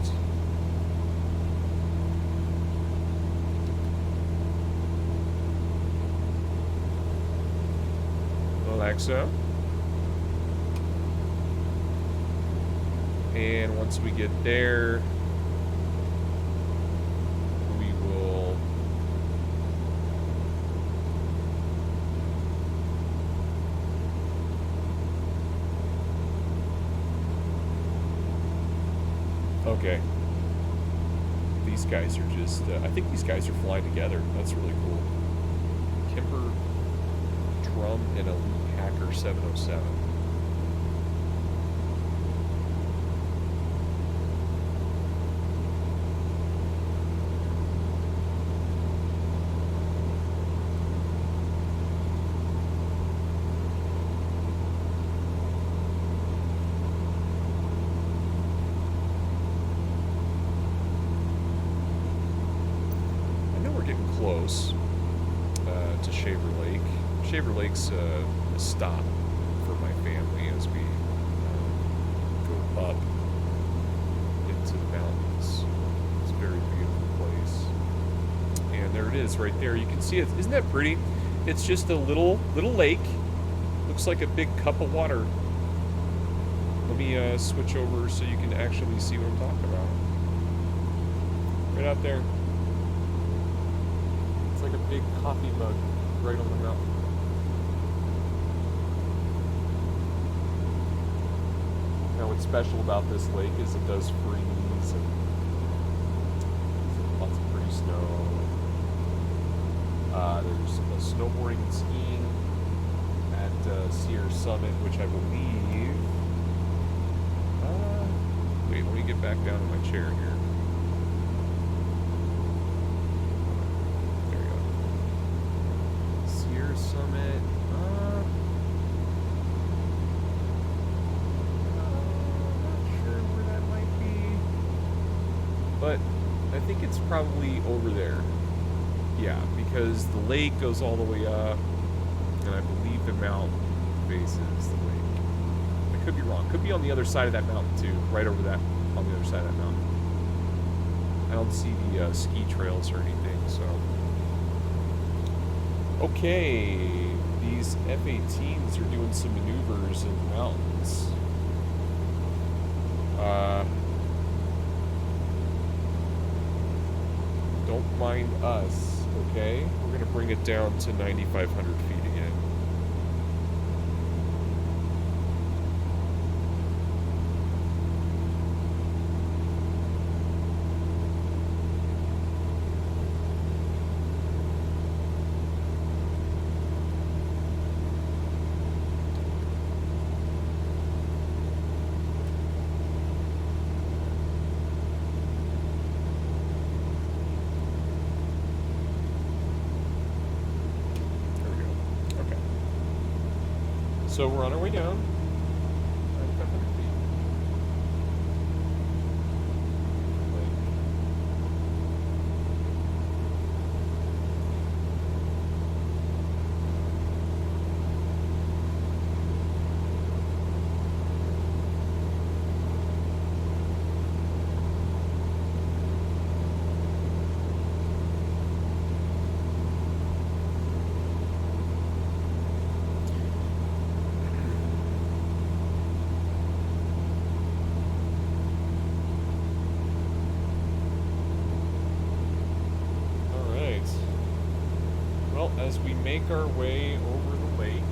Like so. And once we get there, we will okay. These guys are just, I think these guys are flying together. That's really cool. Kemper Drum and Elite Hacker 707. I know we're getting close to Shaver Lake. Shaver Lake's a stop for my family as we go up into the mountains. It's a very beautiful place. And there it is right there. You can see it. Isn't that pretty? It's just a little lake. Looks like a big cup of water. Let me switch over so you can actually see what I'm talking about. Right out there. It's like a big coffee mug right on the mountain. Now what's special about this lake is it does freeze and lots of pretty snow. There's snowboarding and skiing at Sierra Summit, which I believe... wait, let me get back down to my chair here. There we go. think it's probably over there. Yeah, because the lake goes all the way up, and I believe the mountain faces the lake. I could be wrong. Could be on the other side of that mountain too, right over that, on the other side of that mountain. I don't see the ski trails or anything, so. Okay, these F-18s are doing some maneuvers in the mountains. Don't mind us, okay? We're gonna bring it down to 9,500 feet again. So we're on our way down. 9,500 feet. As we make our way over the lake,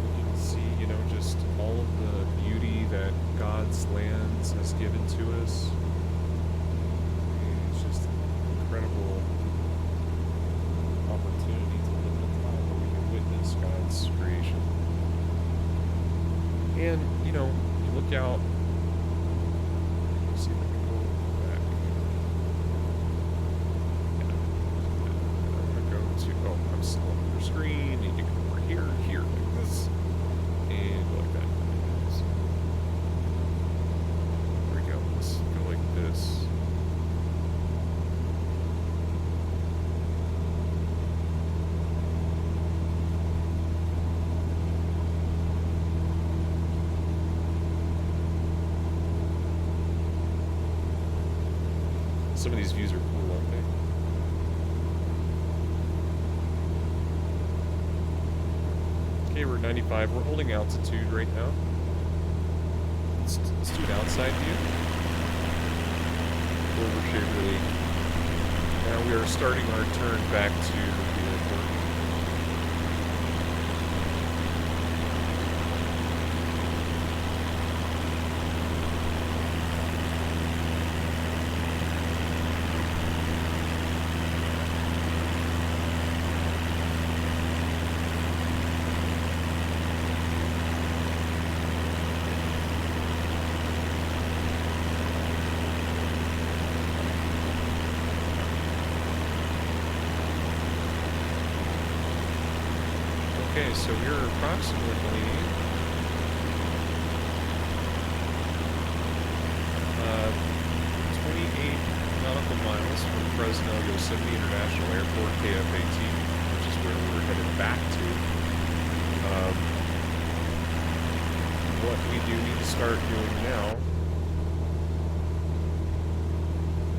we can see, you know, just all of the beauty that God's lands has given to us. And it's just an incredible opportunity to live in a time where we can witness God's creation. And, you know, you look out. Some of these views are cool, aren't they? Okay, we're at 95. We're holding altitude right now. Let's do an outside view. Over Shaver Lake. Now we are starting our turn back to the airport. Okay, so we're approximately 28 nautical miles from Fresno Yosemite International Airport, KFAT, which is where we're headed back to. What we do need to start doing now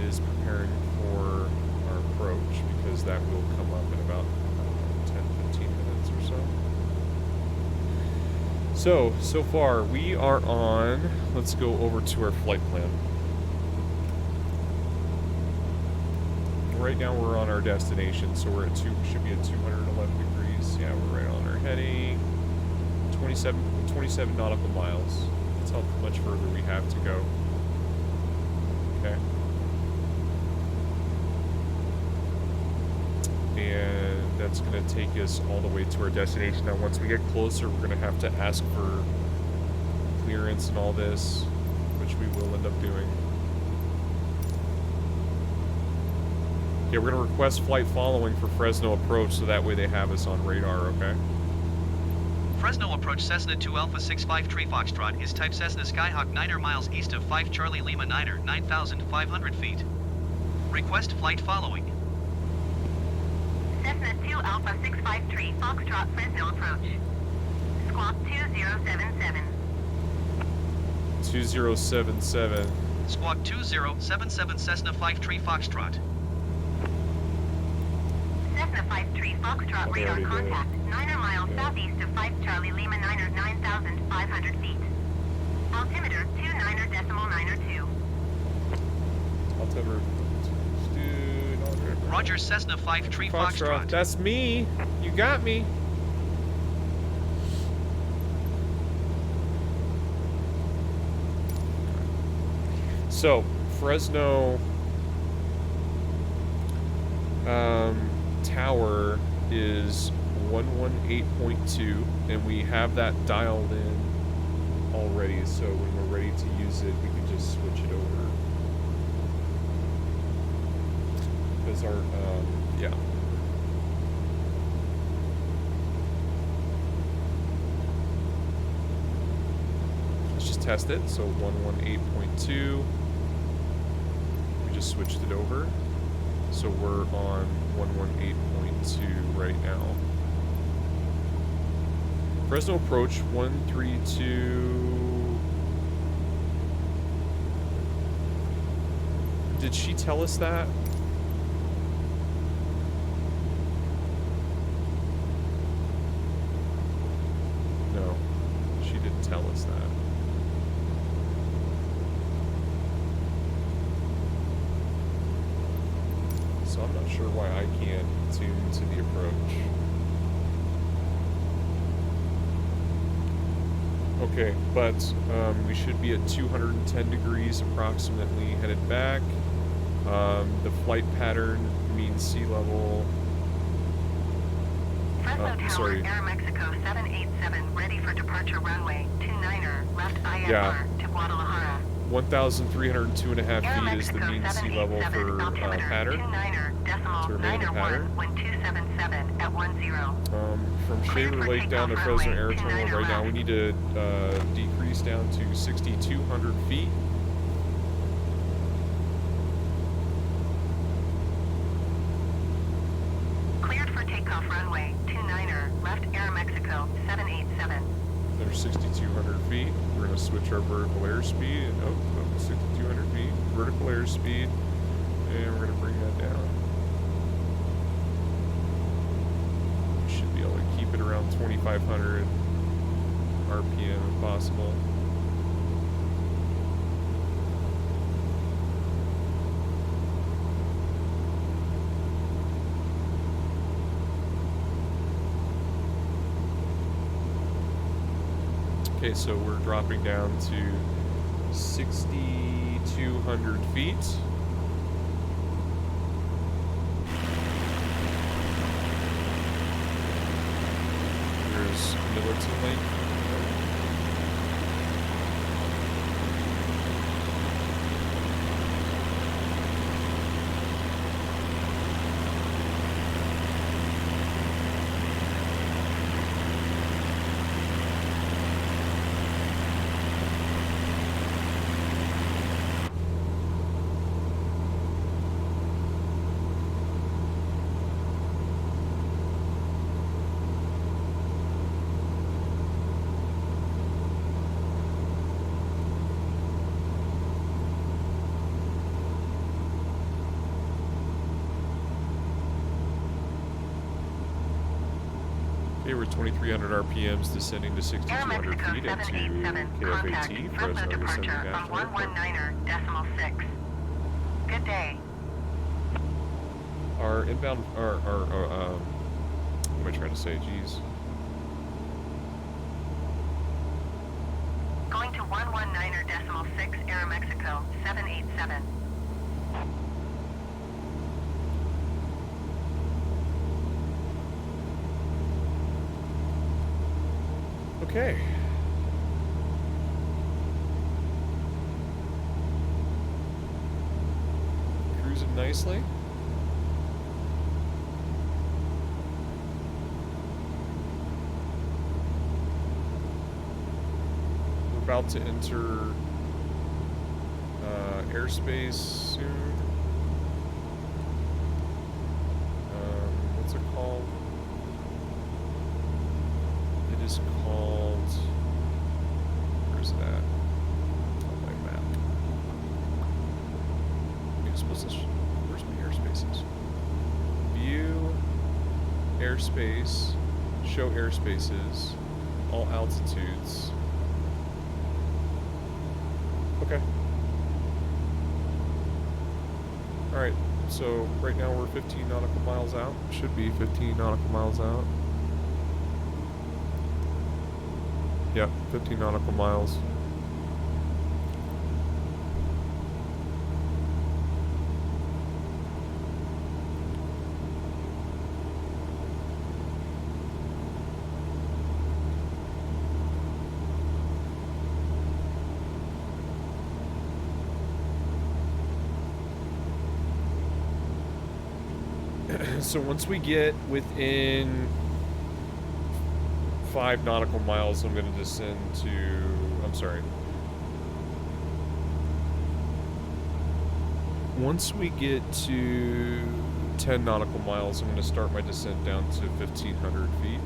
is preparing for our approach, because that will come up in about 10-15 minutes or so. So far we are on, let's go over to our flight plan. Right now we're on our destination, so we're at should be at 211 degrees. Yeah, we're right on our heading. 27 nautical miles. That's how much further we have to go. Okay. And that's going to take us all the way to our destination. Now, once we get closer, we're going to have to ask for clearance and all this, which we will end up doing. Okay, we're going to request flight following for Fresno approach, so that way they have us on radar, okay? Fresno approach Cessna 2 Alpha 65 Foxtrot is type Cessna Skyhawk 9 miles east of 5 Charlie Lima 9 9,500 feet. Request flight following. Cessna 2 Alpha 653 Foxtrot Fresno approach. Squawk 2077. 2077. Squawk 2077 Cessna 53 Foxtrot. Cessna 53 Foxtrot Oh, they radar already did. contact 9 miles Yeah. southeast of 5 Charlie Lima 9,500 feet. Altimeter 29.92. Altimeter. Roger Cessna 53 Foxtrot. That's me. You got me. So, Fresno tower is 118.2, and we have that dialed in already, so when we're ready to use it, we can just switch it over. Because our, yeah. Let's just test it. So 118.2. We just switched it over. So we're on 118.2 right now. Fresno approach 132. Did she tell us that? No, she didn't tell us that. So I'm not sure why I can't tune to the approach. Okay, but we should be at 210 degrees approximately headed back. The flight pattern means sea level. Fresno Tower, sorry. Air Mexico 787, ready for departure runway 29er, left IFR Yeah. to Guadalajara. 1,302.5 Air feet is the Mexico mean sea level 787, for altimeter pattern. 29er, decimal To remain in 901, pattern. 1277 at 10. From Cleared Shaver for Lake down to takeoff Fresno runway Air 29 Terminal right now, we left. need to decrease down to 6,200 feet. Cleared for takeoff runway 29er, left Air Mexico 787. There's 6,200 feet. We're going to switch our vertical airspeed. And, 6,200 feet. Vertical airspeed. And we're going to bring that down. We should be able to keep it around 2,500 RPM if possible. Okay, so we're dropping down to 6,200 feet. There's Millerton Lake. Okay, we're 2,300 RPMs descending to Air 6,200 Mexico feet into 787, contact KFAT, Fresno Fresno Yosemite departure on National Airport. 119er, decimal 6. Good day. Our inbound, what am I trying to say? Jeez. Going to 119er, decimal 6, Air Mexico 787. Okay. Cruising nicely. about to enter airspace soon. What's it called? It is called... Where's that? On my map. You're supposed to... Where's my airspaces? View, airspace, show airspaces, all altitudes. Okay. Alright, so right now we're 15 nautical miles out. Should be 15 nautical miles out. Yep, 15 nautical miles. So once we get within 5 nautical miles, I'm going to descend to... I'm sorry. Once we get to 10 nautical miles, I'm going to start my descent down to 1,500 feet.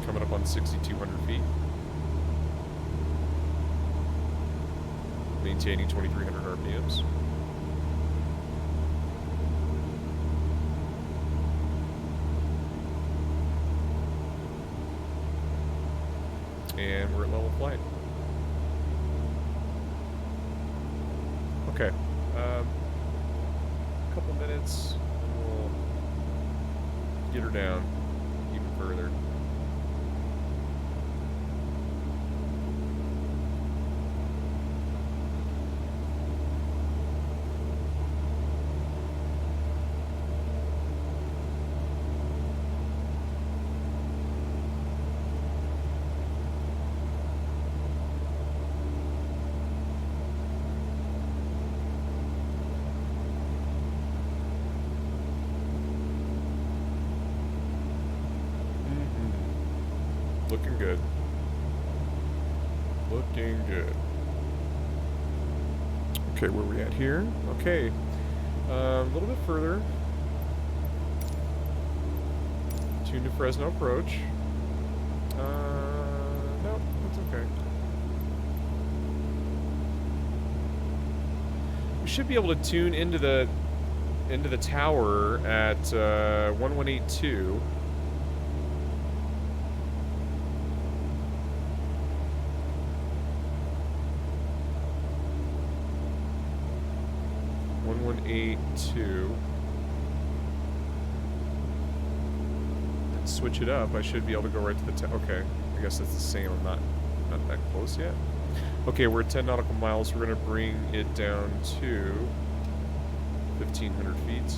Coming up on 6,200 feet. Maintaining 2,300 RPMs. And we're at level flight. Okay. A couple minutes and we'll get her down even further. Looking good. Looking good. Okay, where are we at here? Okay. A little bit further. Tune to Fresno approach. No, that's okay. We should be able to tune into the tower at 1182. And switch it up. I should be able to go right to the okay. I guess that's the same. I'm not that close yet. Okay, we're at 10 nautical miles. We're gonna bring it down to 1,500 feet.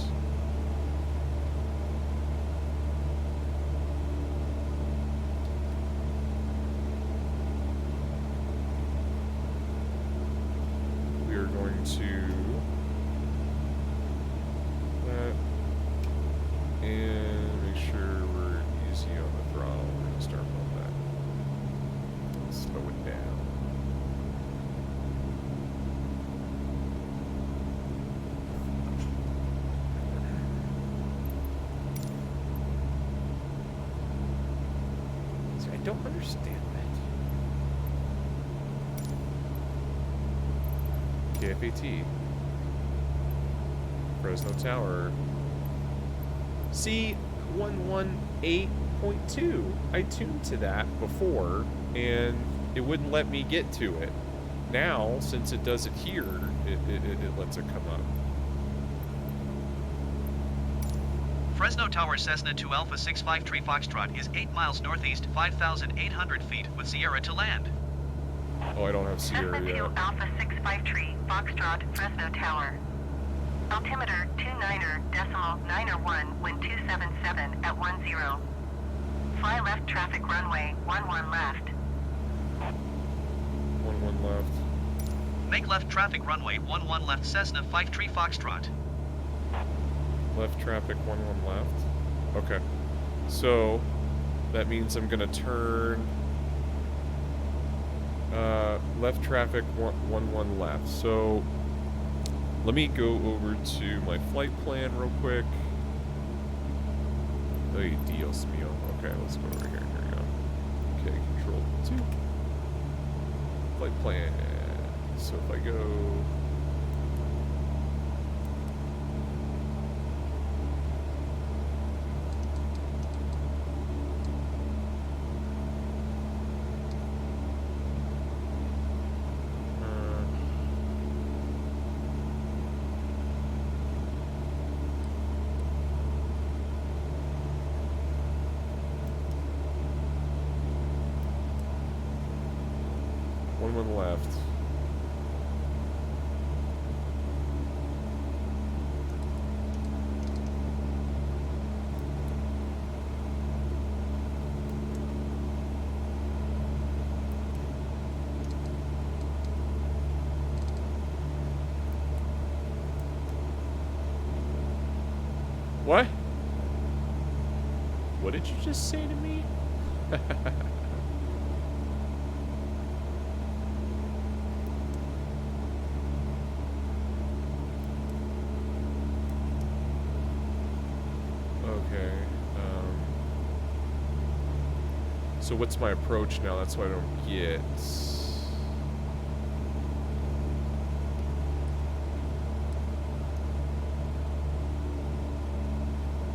We are going to and make sure we're easy on the throttle. We're going to start on that. Slow it down. See, I don't understand that. KFAT. Fresno Tower. C118.2. I tuned to that before, and it wouldn't let me get to it. Now, since it does it here, it lets it come up. Fresno Tower Cessna 2 Alpha 653 Foxtrot is 8 miles northeast, 5,800 feet, with Sierra to land. Oh, I don't have Sierra Cessna 2 yet. Alpha 653 Foxtrot Fresno Tower. Altimeter 29.901, wind 277 at 10. Fly left traffic runway 11 left. 11 left. Make left traffic runway 11 left Cessna 53 Foxtrot. Left traffic 11 left. Okay. So that means I'm gonna turn left traffic 11 left. So let me go over to my flight plan real quick. Ay, Dios mío. Okay, let's go over here. Here we go. Okay, control 2. Flight plan. So if I go... one left. What? What did you just say to me? Okay. So what's my approach now? That's what I don't get.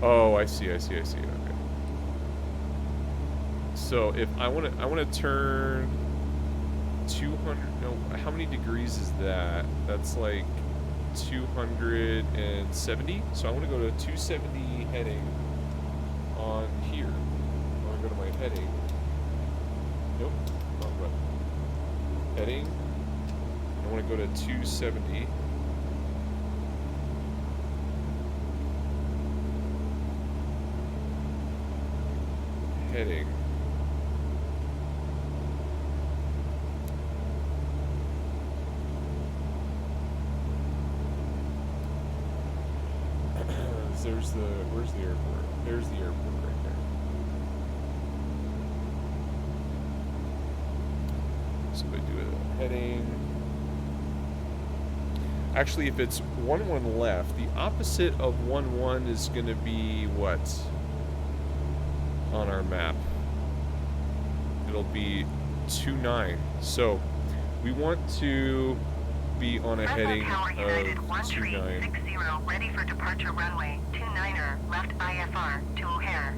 Oh, I see. Okay. So if I want to turn 200. No, how many degrees is that? That's like 270. So I want to go to 270 heading on here. I want to go to my heading. Nope, wrong button. Heading. I want to go to 270. Heading. Where's the airport? There's the airport right there. So I do a heading. Actually, if it's 11 left, the opposite of 11 is going to be what? On our map. It'll be 29. So we want to be on a heading of 29. Ready for departure runway 29er, left IFR to O'Hare.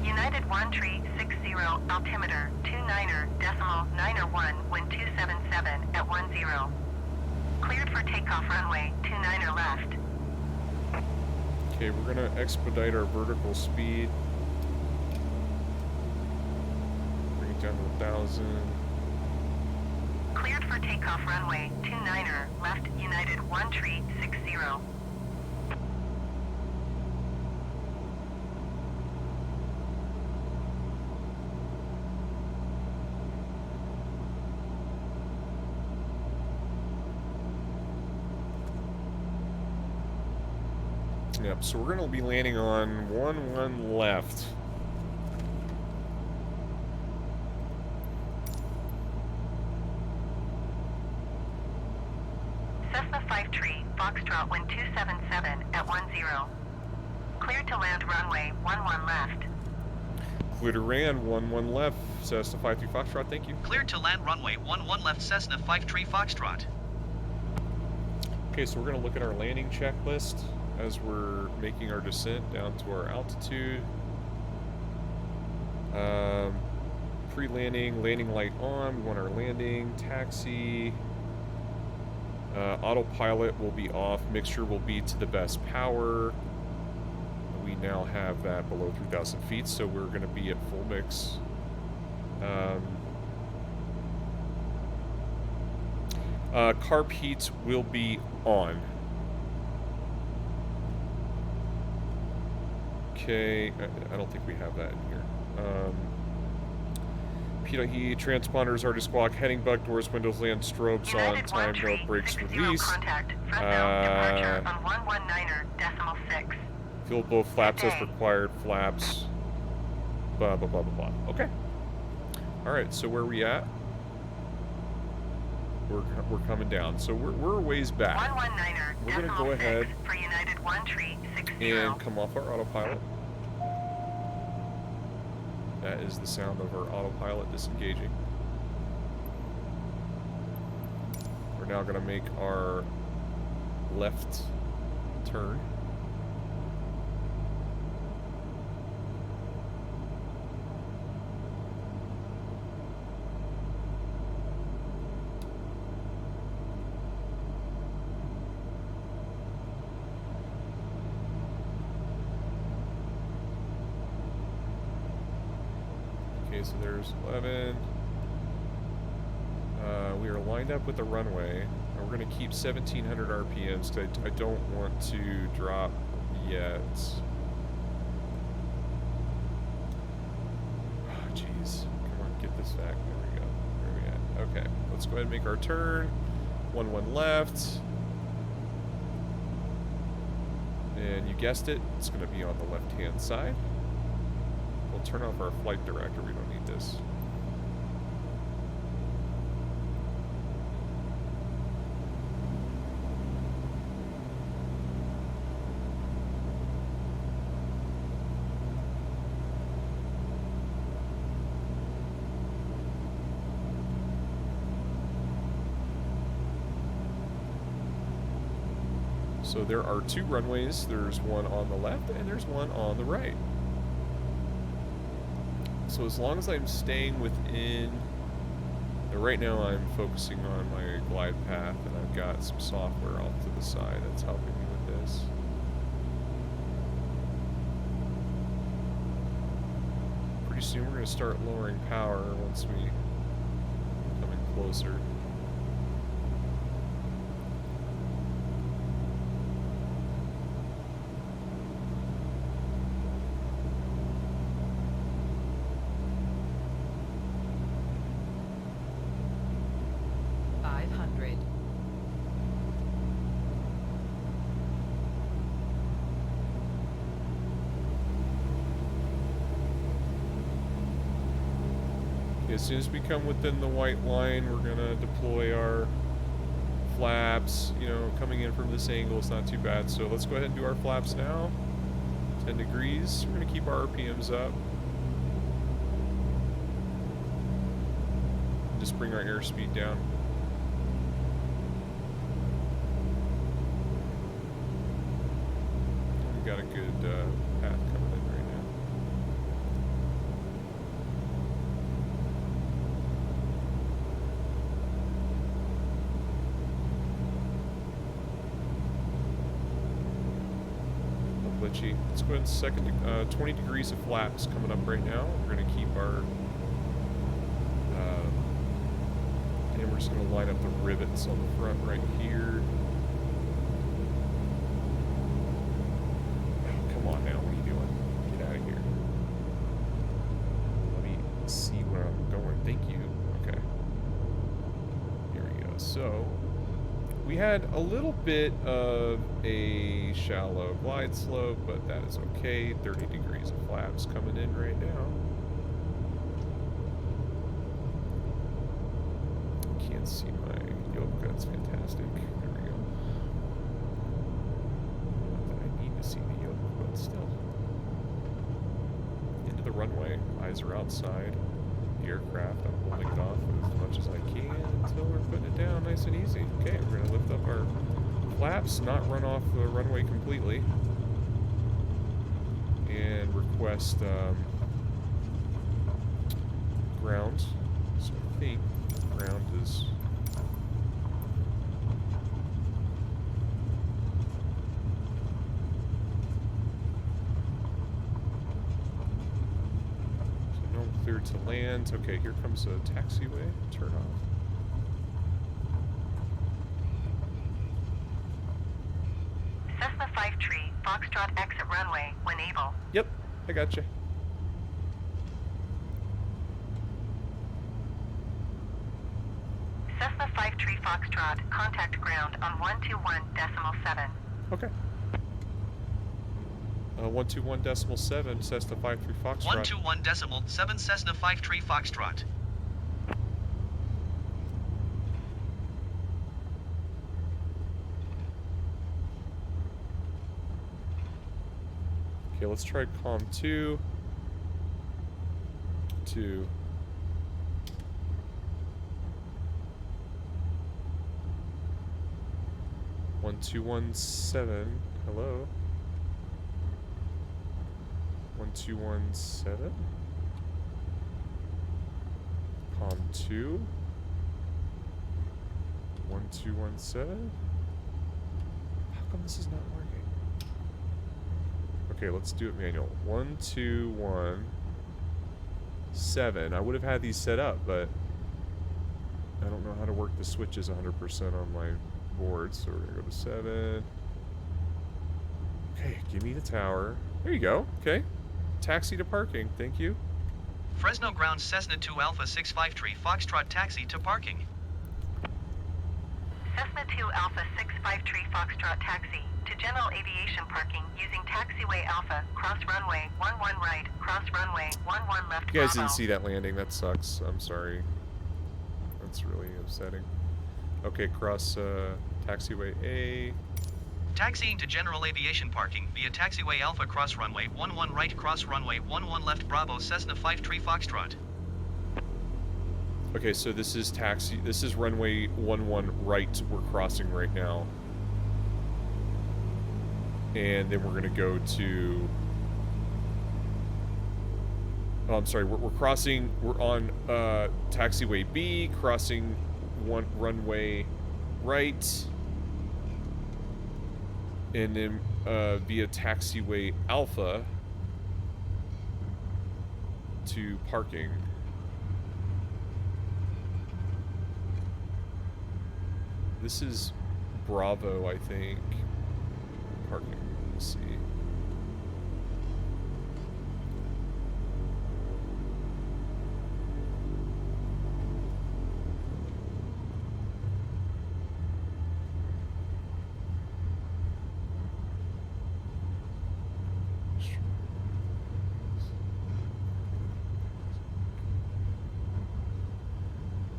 United 1360, altimeter 29er, decimal 9er1, wind 277 at 10. Cleared for takeoff runway 29er left. Okay, we're gonna expedite our vertical speed. Bring it down to 1,000. Cleared for takeoff runway 29er, left United 1360. Yep, so we're gonna be landing on 11 left. Cessna 53, Foxtrot, wind 277 at 10. Cleared to land runway 11 left. Clear to land 11 left. Cessna 53 Foxtrot, thank you. Cleared to land runway 11 left Cessna 53 Foxtrot. Okay, so we're gonna look at our landing checklist as we're making our descent down to our altitude. Pre-landing, landing light on. We want our landing, taxi. Autopilot will be off. Mixture will be to the best power. We now have that below 3,000 feet, so we're going to be at full mix. Carb heats will be on. Okay, I don't think we have that in here. PDE transponders are to squawk, heading buck doors, windows, land, strobes on, United time, no 13, brakes, 60 release. contact, Fresno, departure on 119.6. Fill both flaps Good as day. required, flaps. Blah, blah, blah, blah, blah. Okay. Alright, so where are we at? We're coming down. So we're a ways back. 119er, We're going to decimal go six ahead for United 1360. and come off our autopilot. That is the sound of our autopilot disengaging. We're now going to make our left turn. Okay, so there's 11. We are lined up with the runway. And we're going to keep 1700 RPMs because I don't want to drop yet. Oh, jeez. Come on, get this back. There we go. Where are we at? Okay, let's go ahead and make our turn. 1 left. And you guessed it, it's going to be on the left-hand side. We'll turn off our flight director. We don't need this. So there are 2 runways. There's one on the left and there's one on the right. So as long as I'm staying within, right now I'm focusing on my glide path and I've got some software off to the side that's helping me with this. Pretty soon we're going to start lowering power once we come in closer. As soon as we come within the white line, we're gonna deploy our flaps. You know, coming in from this angle is not too bad. So let's go ahead and do our flaps now. 10 degrees. We're gonna keep our RPMs up. Just bring our airspeed down. We've got a good path coming in right now. Glitchy. Let's go ahead and 20 degrees of flaps coming up right now. We're going to keep our and we're just going to line up the rivets on the front right here. Oh, come on now, what are you doing? Get out of here. Let me see where I'm going. Thank you. Okay. Here we go. So we had a little bit of a shallow glide slope, but that is okay. 30 degrees of flaps coming in right now. Can't see my yoke. That's fantastic. There we go. Not that I need to see the yoke, but still. Into the runway. Eyes are outside. The aircraft, I'm holding it off as much as I can until we're putting it down nice and easy. Okay, we're going to lift up our flaps, not run off the runway completely, and request ground. So I think ground is... cleared to land. Okay, here comes a taxiway. Turn off. Cessna 5-tree, Foxtrot exit runway when able. Yep, I gotcha. Cessna 53 Foxtrot, contact ground on 121.7. Okay. 121.7, Cessna 53 Foxtrot. 121.7 Cessna 53 Foxtrot. Okay, let's try COM 2. 2. One, 217. Hello. 1217. COM 2. 1217. How come this is not working? Okay, let's do it manual. 1217. I would have had these set up, but I don't know how to work the switches 100% on my board, so we're gonna go to 7. Okay, give me the tower. There you go. Okay. Taxi to parking. Thank you. Fresno ground Cessna 2 Alpha 653 Foxtrot taxi to parking. Cessna 2 Alpha 653 Foxtrot taxi to general aviation parking using taxiway Alpha, cross runway 11 right, cross runway 11 left. You guys Bravo. didn't see that landing. That sucks. I'm sorry. That's really upsetting. Okay, cross taxiway A. Taxiing to general aviation parking via taxiway Alpha cross runway 11 right, cross runway 11 left. Bravo Cessna 53 Foxtrot. Okay, so this is this is runway 11 right we're crossing right now. And then we're gonna go to... Oh, I'm sorry, we're on taxiway B, crossing runway right. And then via taxiway Alpha to parking. This is Bravo, I think. Parking. Let's see.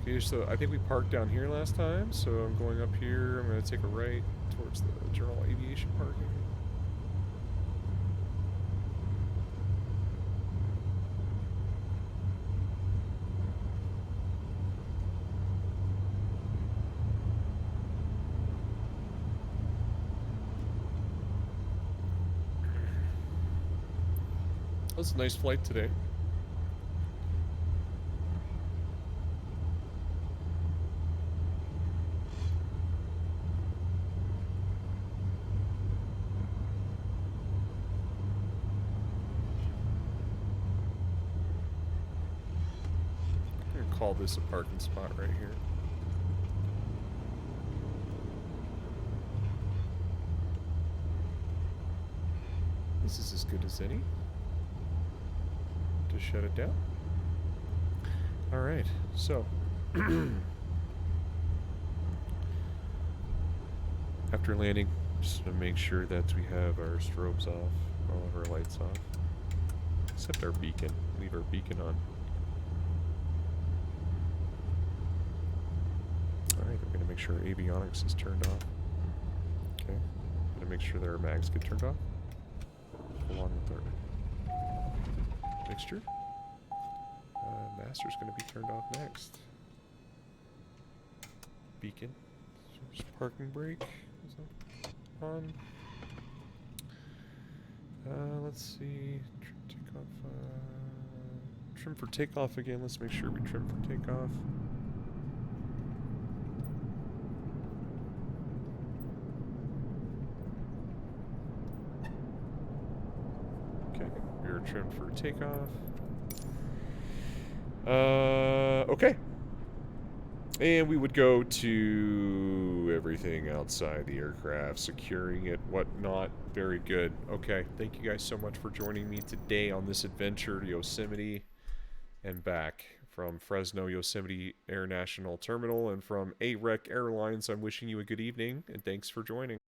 Okay, so I think we parked down here last time, so I'm going up here. I'm going to take a right towards the general aviation parking. That was a nice flight today. Call this a parking spot right here. This is as good as any to shut it down. All right, so after landing, just to make sure that we have our strobes off, all of our lights off, except our beacon. Leave our beacon on. Alright, I'm going to make sure avionics is turned off. Okay. I'm going to make sure that our mags get turned off. Along with our mixture. Master's going to be turned off next. Beacon. Just parking brake. Is that on? Let's see. Trim takeoff. Trim for takeoff again. Let's make sure we trim for takeoff. Trim for takeoff. Okay. And we would go to everything outside the aircraft, securing it, whatnot. Very good. Okay. Thank you guys so much for joining me today on this adventure to Yosemite and back from from Fresno Yosemite International Terminal and from AREC Airlines, I'm wishing you a good evening and thanks for joining.